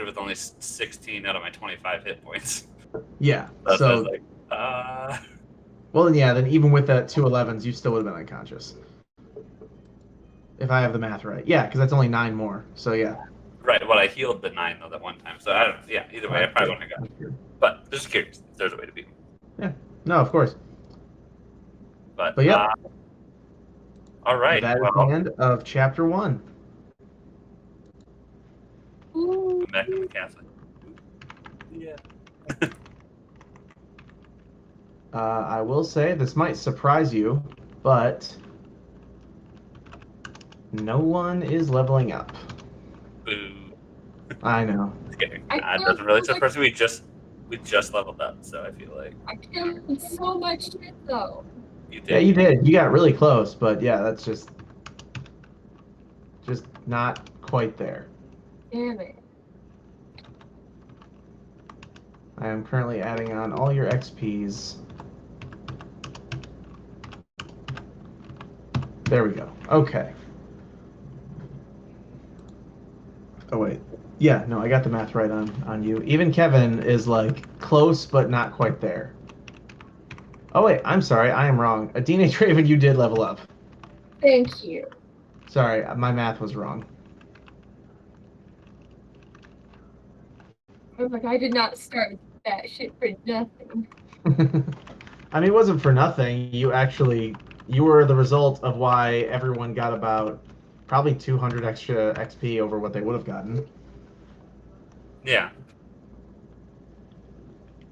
with only 16 out of my 25 hit points. Yeah. So I So was like, well, then yeah, then even with that 2 11s, you still would have been unconscious. If I have the math right. Yeah, because that's only 9 more. So yeah. right. Well, I healed the 9 though that one time. So I don't. Yeah. Either way, I probably wouldn't have got it. But just curious if there's a way to beat me. No, of course. But yeah. All right. That is the end of chapter 1. Come back to the castle. Yeah. I will say this might surprise you, but no one is leveling up. Boo. I know. Just kidding. It doesn't really surprise me. We just leveled up, so I feel like I killed so much shit though. you did. Yeah, you did. You got really close, but yeah, that's just not quite there. Damn it. I am currently adding on all your XPs. There we go. Okay. Oh wait. Yeah, no, I got the math right on you. Even Kevin is like close but not quite there. Oh wait, I'm sorry, I am wrong. Adina Traven, you did level up. Thank you. Sorry, my math was wrong. I was like, I did not start that shit for nothing. I mean, it wasn't for nothing. You were the result of why everyone got about probably 200 extra XP over what they would have gotten. Yeah.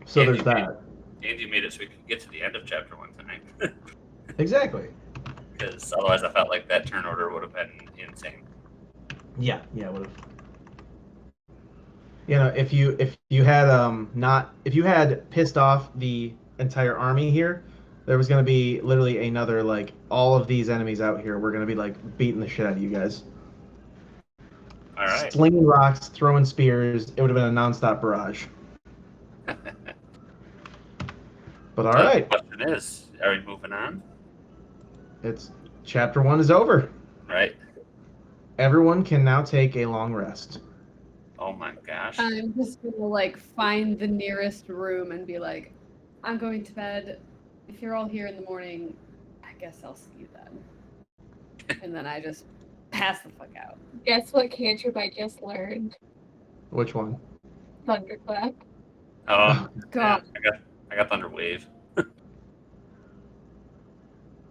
So And there's you that. And you made it so we could get to the end of chapter 1 tonight. Exactly. Because otherwise, I felt like that turn order would have been insane. Yeah, it would have. You know, if you had pissed off the entire army here, there was going to be literally another like all of these enemies out here. We're going to be like beating the shit out of you guys. All right. Slinging rocks, throwing spears. It would have been a nonstop barrage. But all right. The question is, are we moving on? It's chapter 1 is over. Right. Everyone can now take a long rest. Oh my gosh. I'm just gonna like find the nearest room and be like, I'm going to bed. If you're all here in the morning, I guess I'll see you then. And then I just pass the fuck out. Guess what cantrip I just learned? Which one? Thunderclap. Oh, God. yeah, I got Thunder Wave.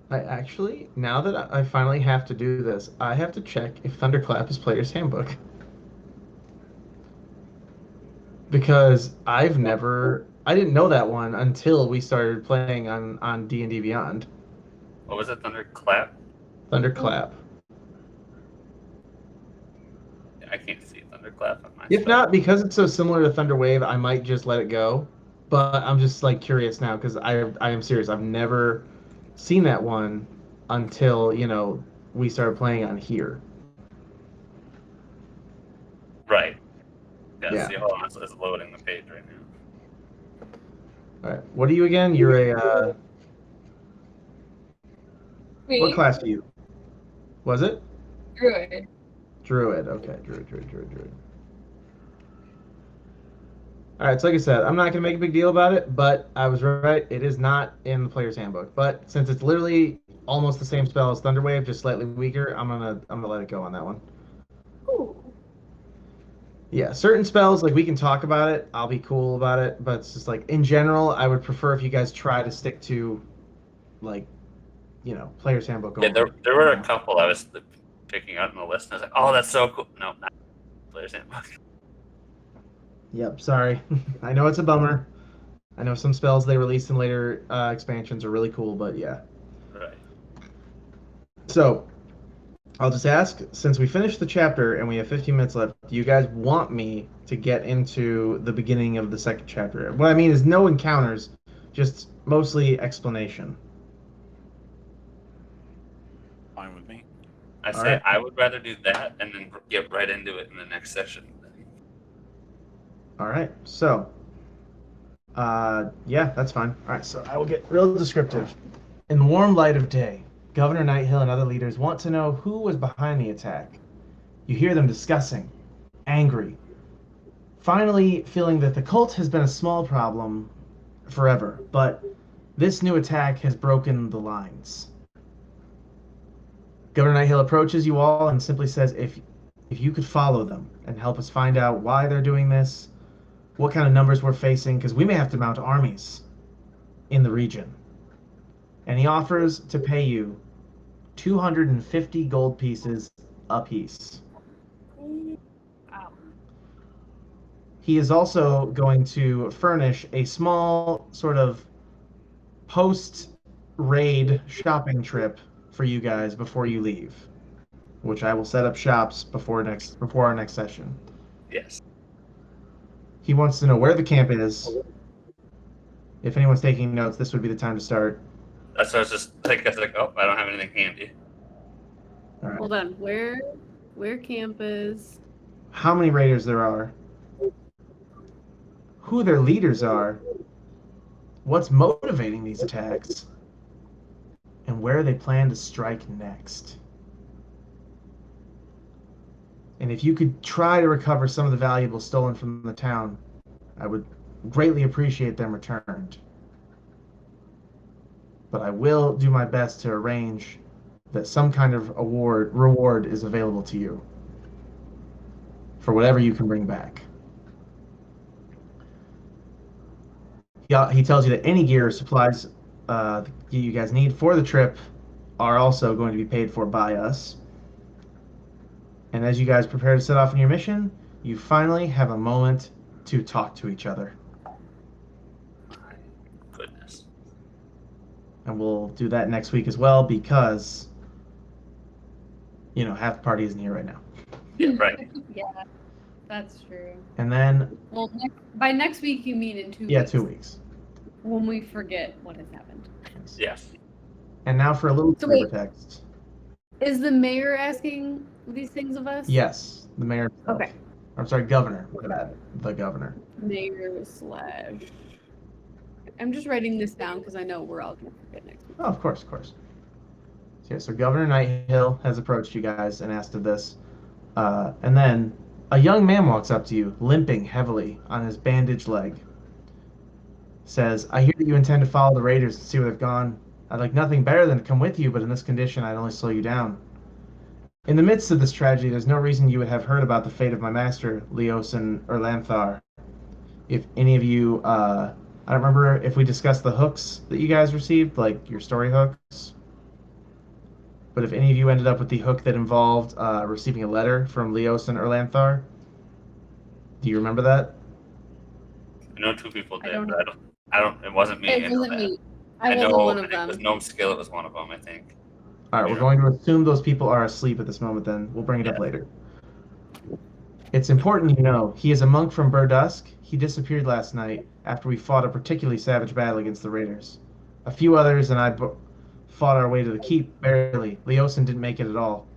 I actually, now that I finally have to do this, I have to check if Thunderclap is Player's Handbook. Because I didn't know that one until we started playing on D&D Beyond. What was it? Thunderclap? Thunderclap. I can't see Thunderclap on my If spell. not, because it's so similar to Thunder Wave, I might just let it go. But I'm just like curious now because I am serious. I've never seen that one until, we started playing on here. Right. Yeah, Yeah. see, hold on. It's loading the page right now. All right. What are you again? You're a Wait, what class are you? Was it? Druid. Druid. Okay. Druid. All right. So like I said, I'm not gonna make a big deal about it, but I was right. It is not in the player's handbook. But since it's literally almost the same spell as Thunderwave, just slightly weaker, I'm gonna let it go on that one. Ooh. Yeah, certain spells, like we can talk about it. I'll be cool about it, but it's just like in general, I would prefer if you guys try to stick to, like, player's handbook. Yeah, Only. there were a couple I was picking out in the list, and I was like, oh, that's so cool. No, not Player's Handbook. Yep, sorry. I know it's a bummer. I know some spells they released in later expansions are really cool, but yeah. Right. So, I'll just ask, since we finished the chapter and we have 15 minutes left, do you guys want me to get into the beginning of the second chapter? What I mean is no encounters, just mostly explanation. Fine with me. I All say right. I would rather do that and then get right into it in the next session. All right, so, yeah, that's fine. All right, so I will get real descriptive. In the warm light of day, Governor Nighthill and other leaders want to know who was behind the attack. You hear them discussing, angry, finally feeling that the cult has been a small problem forever, but this new attack has broken the lines. Governor Nighthill approaches you all and simply says, if you could follow them and help us find out why they're doing this, what kind of numbers we're facing, because we may have to mount armies in the region. And he offers to pay you 250 gold pieces apiece. He is also going to furnish a small sort of post-raid shopping trip for you guys before you leave, which I will set up shops before our next session. Yes. He wants to know where the camp is, if anyone's taking notes, this would be the time to start. That's what I was just like. I was like, oh, I don't have anything handy. All right. Hold on. Where camp is? How many raiders there are, who their leaders are, what's motivating these attacks, and where they plan to strike next. And if you could try to recover some of the valuables stolen from the town, I would greatly appreciate them returned. But I will do my best to arrange that some kind of reward is available to you for whatever you can bring back. He tells you that any gear or supplies you guys need for the trip are also going to be paid for by us. And as you guys prepare to set off on your mission, you finally have a moment to talk to each other. My goodness. And we'll do that next week as well because, half the party isn't here right now. Yeah, right. Yeah, that's true. And then, Well, by next week you mean in 2 weeks? yeah, 2 weeks. When we forget what has happened. Yes. And now for a little So wait. text. Is the mayor asking these things of us? Yes, the mayor. Okay. I'm sorry, governor. Look at that. The governor. Mayor / I'm just writing this down because I know we're all going to forget next week. Oh, of course, of course. So Governor Nighthill has approached you guys and asked of this. And then a young man walks up to you, limping heavily on his bandaged leg. Says, I hear that you intend to follow the raiders and see where they've gone. I'd like nothing better than to come with you, but in this condition, I'd only slow you down. In the midst of this tragedy, there's no reason you would have heard about the fate of my master, Leosin or Lanthar. If any of you, I don't remember if we discussed the hooks that you guys received, like your story hooks. But if any of you ended up with the hook that involved receiving a letter from Leosin or Lanthar, do you remember that? I know 2 people did, I don't but I don't. It wasn't me. It wasn't that. me. I know wasn't one of it them. was Gnome Skill. It was one of them, I think. All right, we're going to assume those people are asleep at this moment then. We'll bring it up later. It's important you know, he is a monk from Burdusk. He disappeared last night after we fought a particularly savage battle against the raiders. A few others and I fought our way to the keep, barely. Leosin didn't make it at all.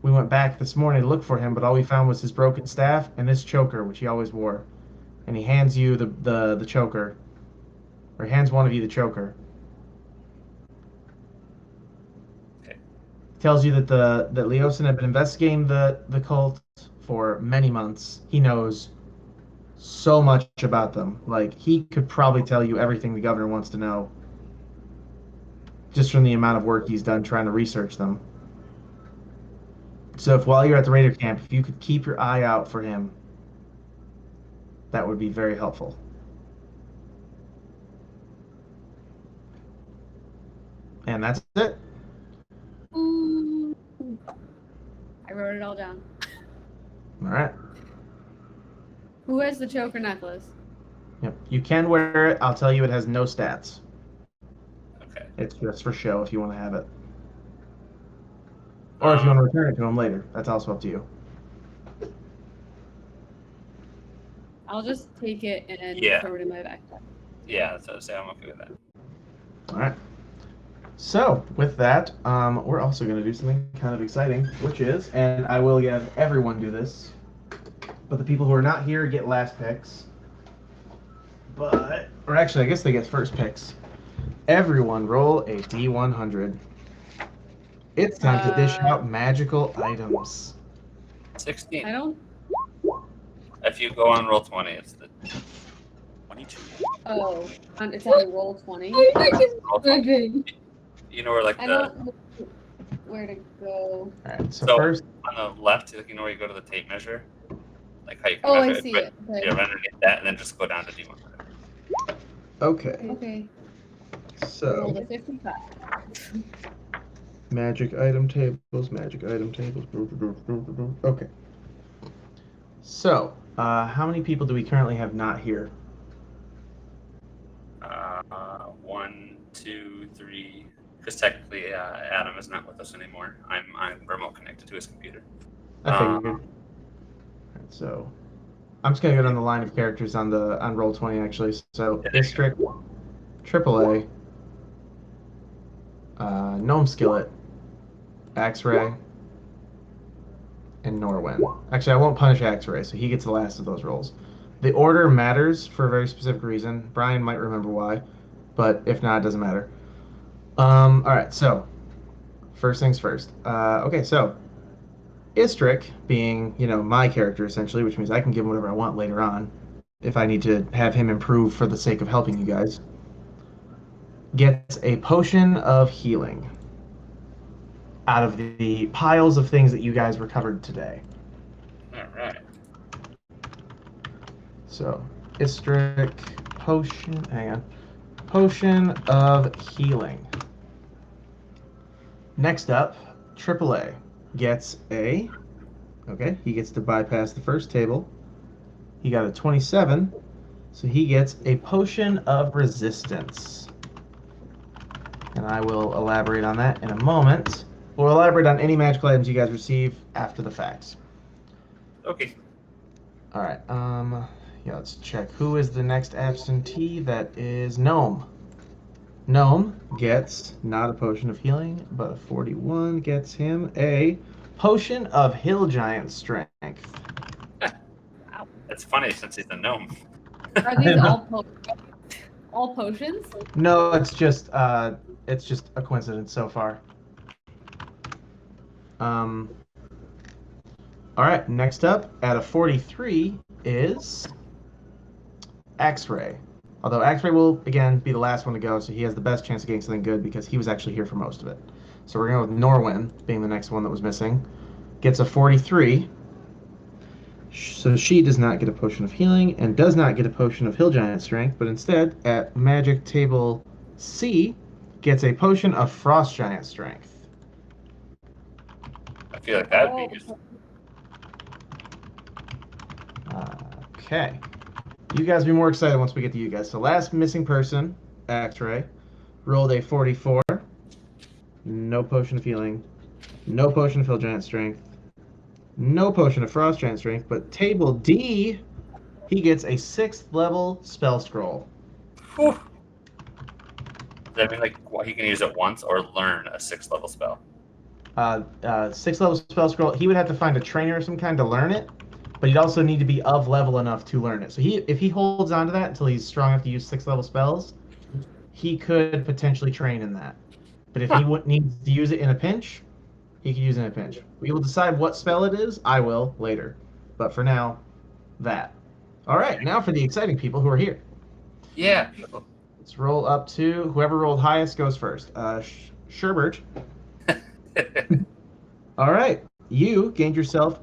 We went back this morning to look for him, but all we found was his broken staff and this choker, which he always wore. And he hands you the choker. Or hands one of you the choker. Okay. Tells you that that Leosin had been investigating the cult for many months. He knows so much about them. Like, he could probably tell you everything the governor wants to know. Just from the amount of work he's done trying to research them. So if while you're at the raider camp, if you could keep your eye out for him, that would be very helpful. And that's it. I wrote it all down. All right. Who has the choker necklace? Yep. You can wear it. I'll tell you it has no stats. Okay. It's just for show if you want to have it. Or if you want to return it to him later. That's also up to you. I'll just take it and throw it in my backpack. Yeah, that's what I was saying. I'm okay with that. All right. So, with that, we're also going to do something kind of exciting, which is, and I will have everyone do this, but the people who are not here get last picks. Or actually, I guess they get first picks. Everyone roll a D100. It's time to dish out magical items. 16. I don't. If you go on roll 20, it's the 22. Oh, it's on roll 20. roll 20. You know where I don't know where to go. All right, so So- first, on the left, you know where you go to the tape measure, like how you can Oh, I measure see but it. Okay. Yeah, underneath that, and then just go down to D100. okay, Okay. Roll so the 55. magic item tables, Okay. So, how many people do we currently have not here? 1, 2, 3. Because technically, Adam is not with us anymore. I'm remote connected to his computer. I figured. Alright, so I'm just gonna go down the line of characters on Roll20 actually. So Istrick, AAA, Gnome Skillet, Axray, and Norwin. Actually, I won't punish Axray, so he gets the last of those rolls. The order matters for a very specific reason. Brian might remember why, but if not, it doesn't matter. All right, so first things first. Okay, so Istrick being, my character essentially, which means I can give him whatever I want later on, if I need to have him improve for the sake of helping you guys, gets a potion of healing out of the piles of things that you guys recovered today. All right. So, Istrick, potion of healing. Next up, AAA gets he gets to bypass the first table. He got a 27, so he gets a potion of resistance. And I will elaborate on that in a moment. We'll elaborate on any magical items you guys receive after the facts. Okay. All right. Let's check. Who is the next absentee? That is Gnome. Gnome gets not a potion of healing, but a 41 gets him a potion of hill giant strength. That's funny since he's a gnome. Are these all potions? No, it's just a coincidence so far. All right, next up at a 43 is Axray. Although Axray will, again, be the last one to go, so he has the best chance of getting something good because he was actually here for most of it. So we're going to go with Norwin being the next one that was missing. Gets a 43. So she does not get a potion of healing and does not get a potion of hill giant strength, but instead, at magic table C, gets a potion of frost giant strength. I feel like that'd be useful. Okay. You guys will be more excited once we get to you guys. So last missing person, Axray, rolled a 44. No potion of healing. No potion of hill giant strength. No potion of frost giant strength. But table D, he gets a 6th level spell scroll. Whew. Does that mean he can use it once or learn a 6th level spell? 6th level spell scroll. He would have to find a trainer of some kind to learn it. But he'd also need to be of level enough to learn it. So if he holds on to that until he's strong enough to use 6th level spells, he could potentially train in that. But if he needs to use it in a pinch, he can use it in a pinch. We will decide what spell it is. I will later. But for now, that. All right, now for the exciting people who are here. Yeah. Let's roll up to whoever rolled highest goes first. Sherbert. All right, you gained yourself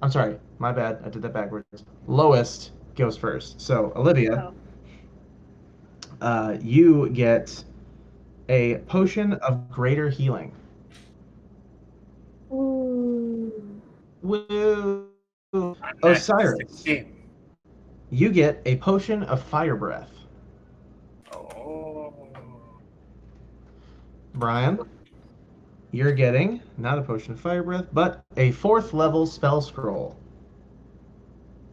I'm sorry, my bad. I did that backwards. Lowest goes first. So, Olivia, you get a potion of greater healing. Ooh. Woo! Osiris, you get a potion of fire breath. Oh. Brian, you're getting not a potion of fire breath, but a 4th level spell scroll.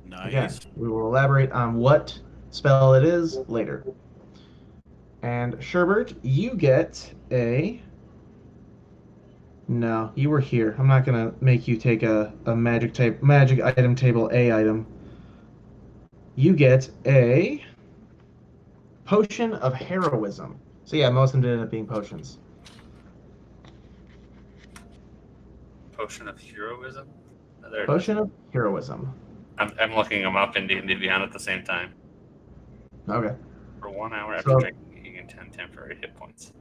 Nice. Again, we will elaborate on what spell it is later. And Sherbert, you get a... No, you were here. I'm not going to make you take a magic item table A item. You get a potion of heroism. So yeah, most of them did end up being potions. Potion of heroism? Oh, there it Potion is. of heroism. I'm looking them up in D&D Beyond at the same time. Okay. For 1 hour after So- drinking, you gain 10 temporary hit points.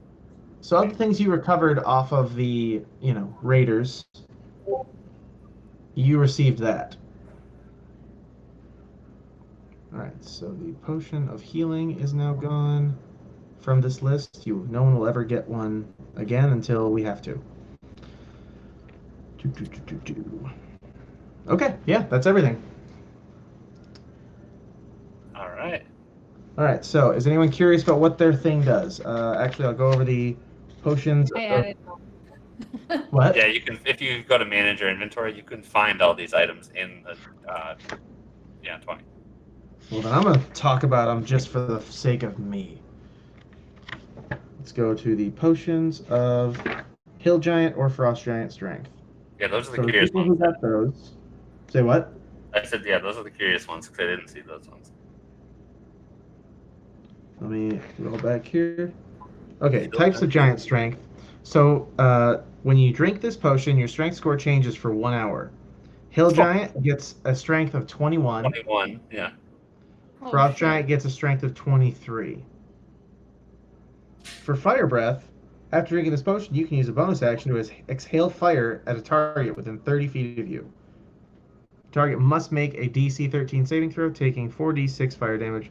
So of the things you recovered off of the, raiders, you received that. Alright, so the potion of healing is now gone from this list. No one will ever get one again until we have to. Okay, yeah, that's everything. Alright, so is anyone curious about what their thing does? Actually, I'll go over the potions. I added. What? Yeah, you can. If you go to manage your inventory, you can find all these items in the Yeah, 20. Well, then I'm going to talk about them just for the sake of me. Let's go to the potions of Hill Giant or Frost Giant Strength. Yeah, those are the So the curious people ones. who got those, say what? I said, yeah, those are the curious ones because I didn't see those ones. Let me roll back here. Okay, Hill types of Giant. Giant Strength. So when you drink this potion, your strength score changes for 1 hour. Hill Giant gets a strength of 21. 21, yeah. Oh, Frost shit. Giant gets a strength of 23. For Fire Breath, after drinking this potion, you can use a bonus action to exhale fire at a target within 30 feet of you. Target must make a DC 13 saving throw, taking 4d6 fire damage.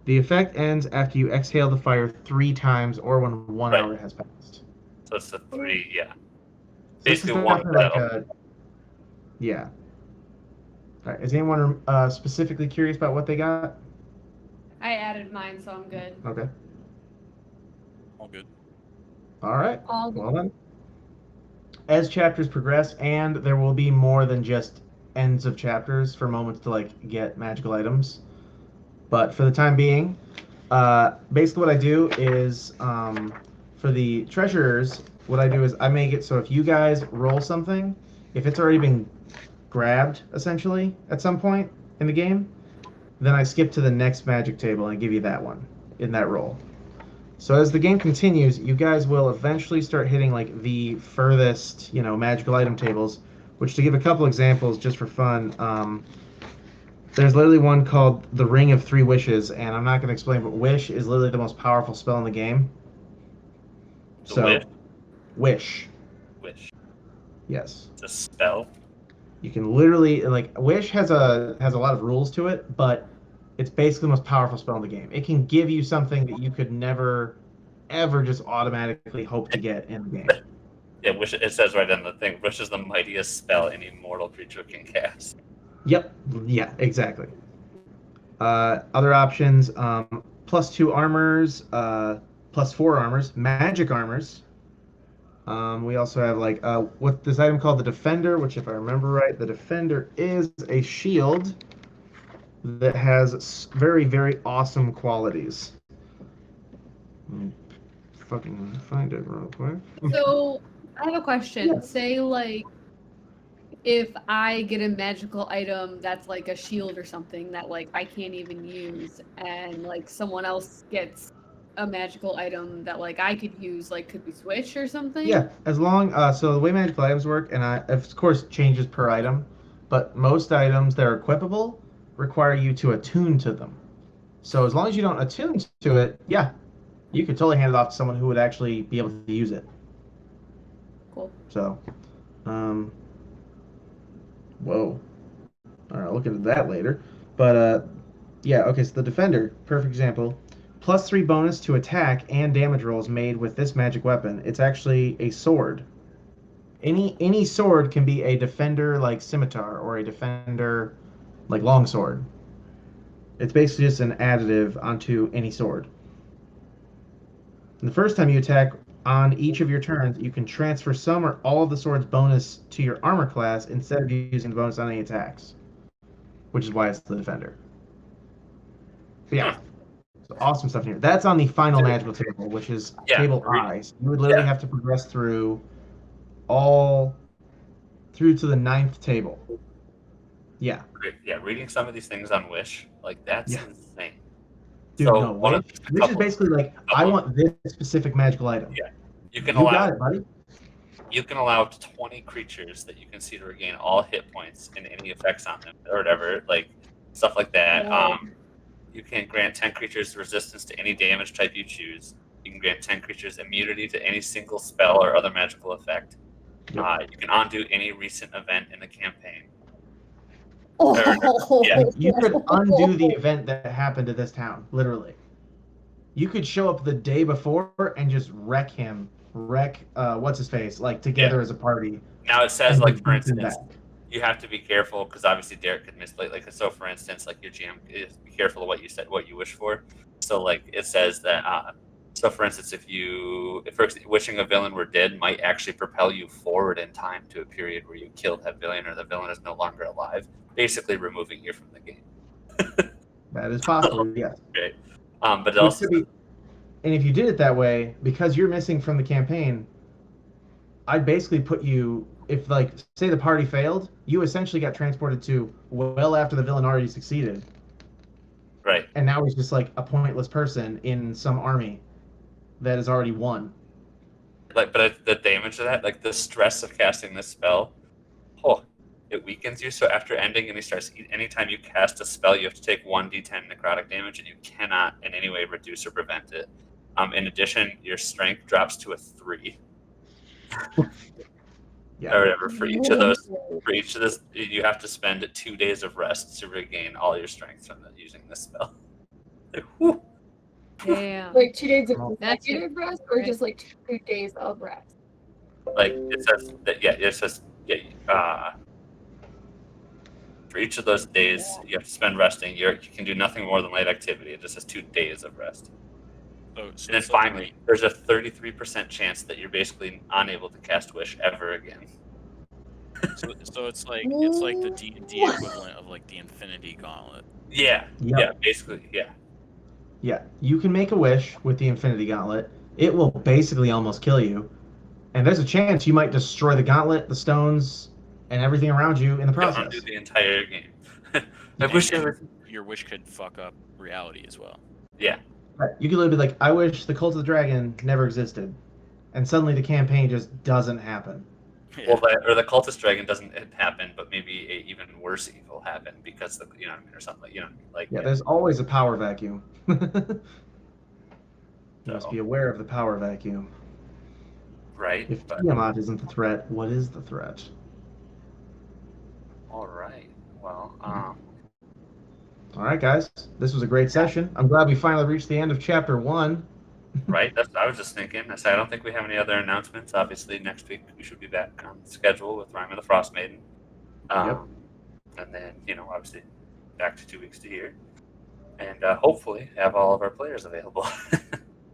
The effect ends after you exhale the fire 3 times or when 1 Right. hour has passed. So it's the 3, yeah. So this is Basically one definitely like battle. yeah. All right. Is anyone specifically curious about what they got? I added mine, so I'm good. Okay. All good. All right. All Well then. As chapters progress, and there will be more than just ends of chapters for moments to like get magical items. But for the time being, basically what I do is for the treasurers, what I do is I make it so if you guys roll something, if it's already been grabbed essentially at some point in the game, then I skip to the next magic table and I give you that one in that roll. So as the game continues, you guys will eventually start hitting like the furthest, magical item tables. Which, to give a couple examples, just for fun, there's literally one called the Ring of Three Wishes, and I'm not going to explain, but Wish is literally the most powerful spell in the game. The Wish. Wish. Yes. It's a spell. You can literally Wish has a lot of rules to it, but it's basically the most powerful spell in the game. It can give you something that you could never, ever just automatically hope to get in the game. Yeah, Wish. It says right on the thing. Wish is the mightiest spell any mortal creature can cast. Yep. Yeah. Exactly. Other options: +2 armors, +4 armors, magic armors. We also have what this item called the Defender, which, if I remember right, the Defender is a shield that has very, very awesome qualities. Let me fucking find it real quick. So I have a question. Yeah. Say if I get a magical item that's like a shield or something that I can't even use, and someone else gets a magical item that I could use, could we switch or something? Yeah, as long so the way magical items work, and of course changes per item, but most items that are equipable require you to attune to them. So as long as you don't attune to it, yeah, you could totally hand it off to someone who would actually be able to use it. Cool. So, whoa. All right, I'll look into that later. But yeah, okay. So the Defender, perfect example. +3 bonus to attack and damage rolls made with this magic weapon. It's actually a sword. Any sword can be a Defender scimitar or a Defender longsword. It's basically just an additive onto any sword. And the first time you attack on each of your turns, you can transfer some or all of the sword's bonus to your armor class instead of using the bonus on any attacks, which is why it's the Defender. But yeah. So awesome stuff in here. That's on the final magical table, which is table I. So you would literally have to progress through to the 9th table. Yeah. Yeah, reading some of these things on Wish, that's insane. Dude, so no. Wish is basically I want this specific magical item. Yeah. You got it, buddy. You can allow 20 creatures that you can see to regain all hit points and any effects on them, or whatever, stuff like that. Yeah. You can grant 10 creatures resistance to any damage type you choose. You can grant 10 creatures immunity to any single spell or other magical effect. Yep. You can undo any recent event in the campaign. You could undo the event that happened to this town, literally. You could show up the day before and just wreck what's his face, together as a party. Now it says, for instance, you have to be careful because obviously Derek could misplay. So, for instance, your GM is be careful of what you said, what you wish for. So, it says that So, for instance, if wishing a villain were dead might actually propel you forward in time to a period where you killed that villain or the villain is no longer alive, basically removing you from the game. That is possible, yes. Great. But it Which also could be, and if you did it that way, because you're missing from the campaign, I'd basically put you, if like, say the party failed, you essentially got transported to well after the villain already succeeded. right. And now he's just like a pointless person in some army that has already won. Like, but the damage of that, like the stress of casting this spell, it weakens you. So after ending, and he starts. Anytime you cast a spell, you have to take 1d10 necrotic damage, and you cannot in any way reduce or prevent it. In addition, your strength drops to a 3. Yeah. Or whatever for each of those. For each of this, you have to spend 2 days of rest to regain all your strength from using this spell. Like, whew. Damn. Like 2 days of That's consecutive rest, or right. just like 2 days of rest? Like it says that, yeah, it says, yeah. For each of those days, you have to spend resting. You can do nothing more than light activity. It just says 2 days of rest. And then finally, there's a 33% chance that you're basically unable to cast Wish ever again. So it's like the D&D equivalent of like the Infinity Gauntlet. Yeah, Yep. yeah, basically, yeah. Yeah, you can make a wish with the Infinity Gauntlet. It will basically almost kill you. And there's a chance you might destroy the gauntlet, the stones, and everything around you in the process. Undo the entire game. Your wish could fuck up reality as well. Yeah. Right. You could literally be like, I wish the Cult of the Dragon never existed. And suddenly the campaign just doesn't happen. Yeah. Well, or the cultist dragon doesn't happen, but maybe a even worse evil happen because you know what I mean, or something like, you know what I mean? Like, Yeah, there's always a power vacuum. You must be aware of the power vacuum. right. If But, Tiamat isn't the threat, what is the threat? all right. Well, All right, guys. This was a great session. I'm glad we finally reached the end of Chapter 1. right. That's what I was just thinking. I don't think we have any other announcements. Obviously, next week we should be back on schedule with Rime of the Frost Maiden. Yep. And then, obviously back to 2 weeks to here. And hopefully have all of our players available.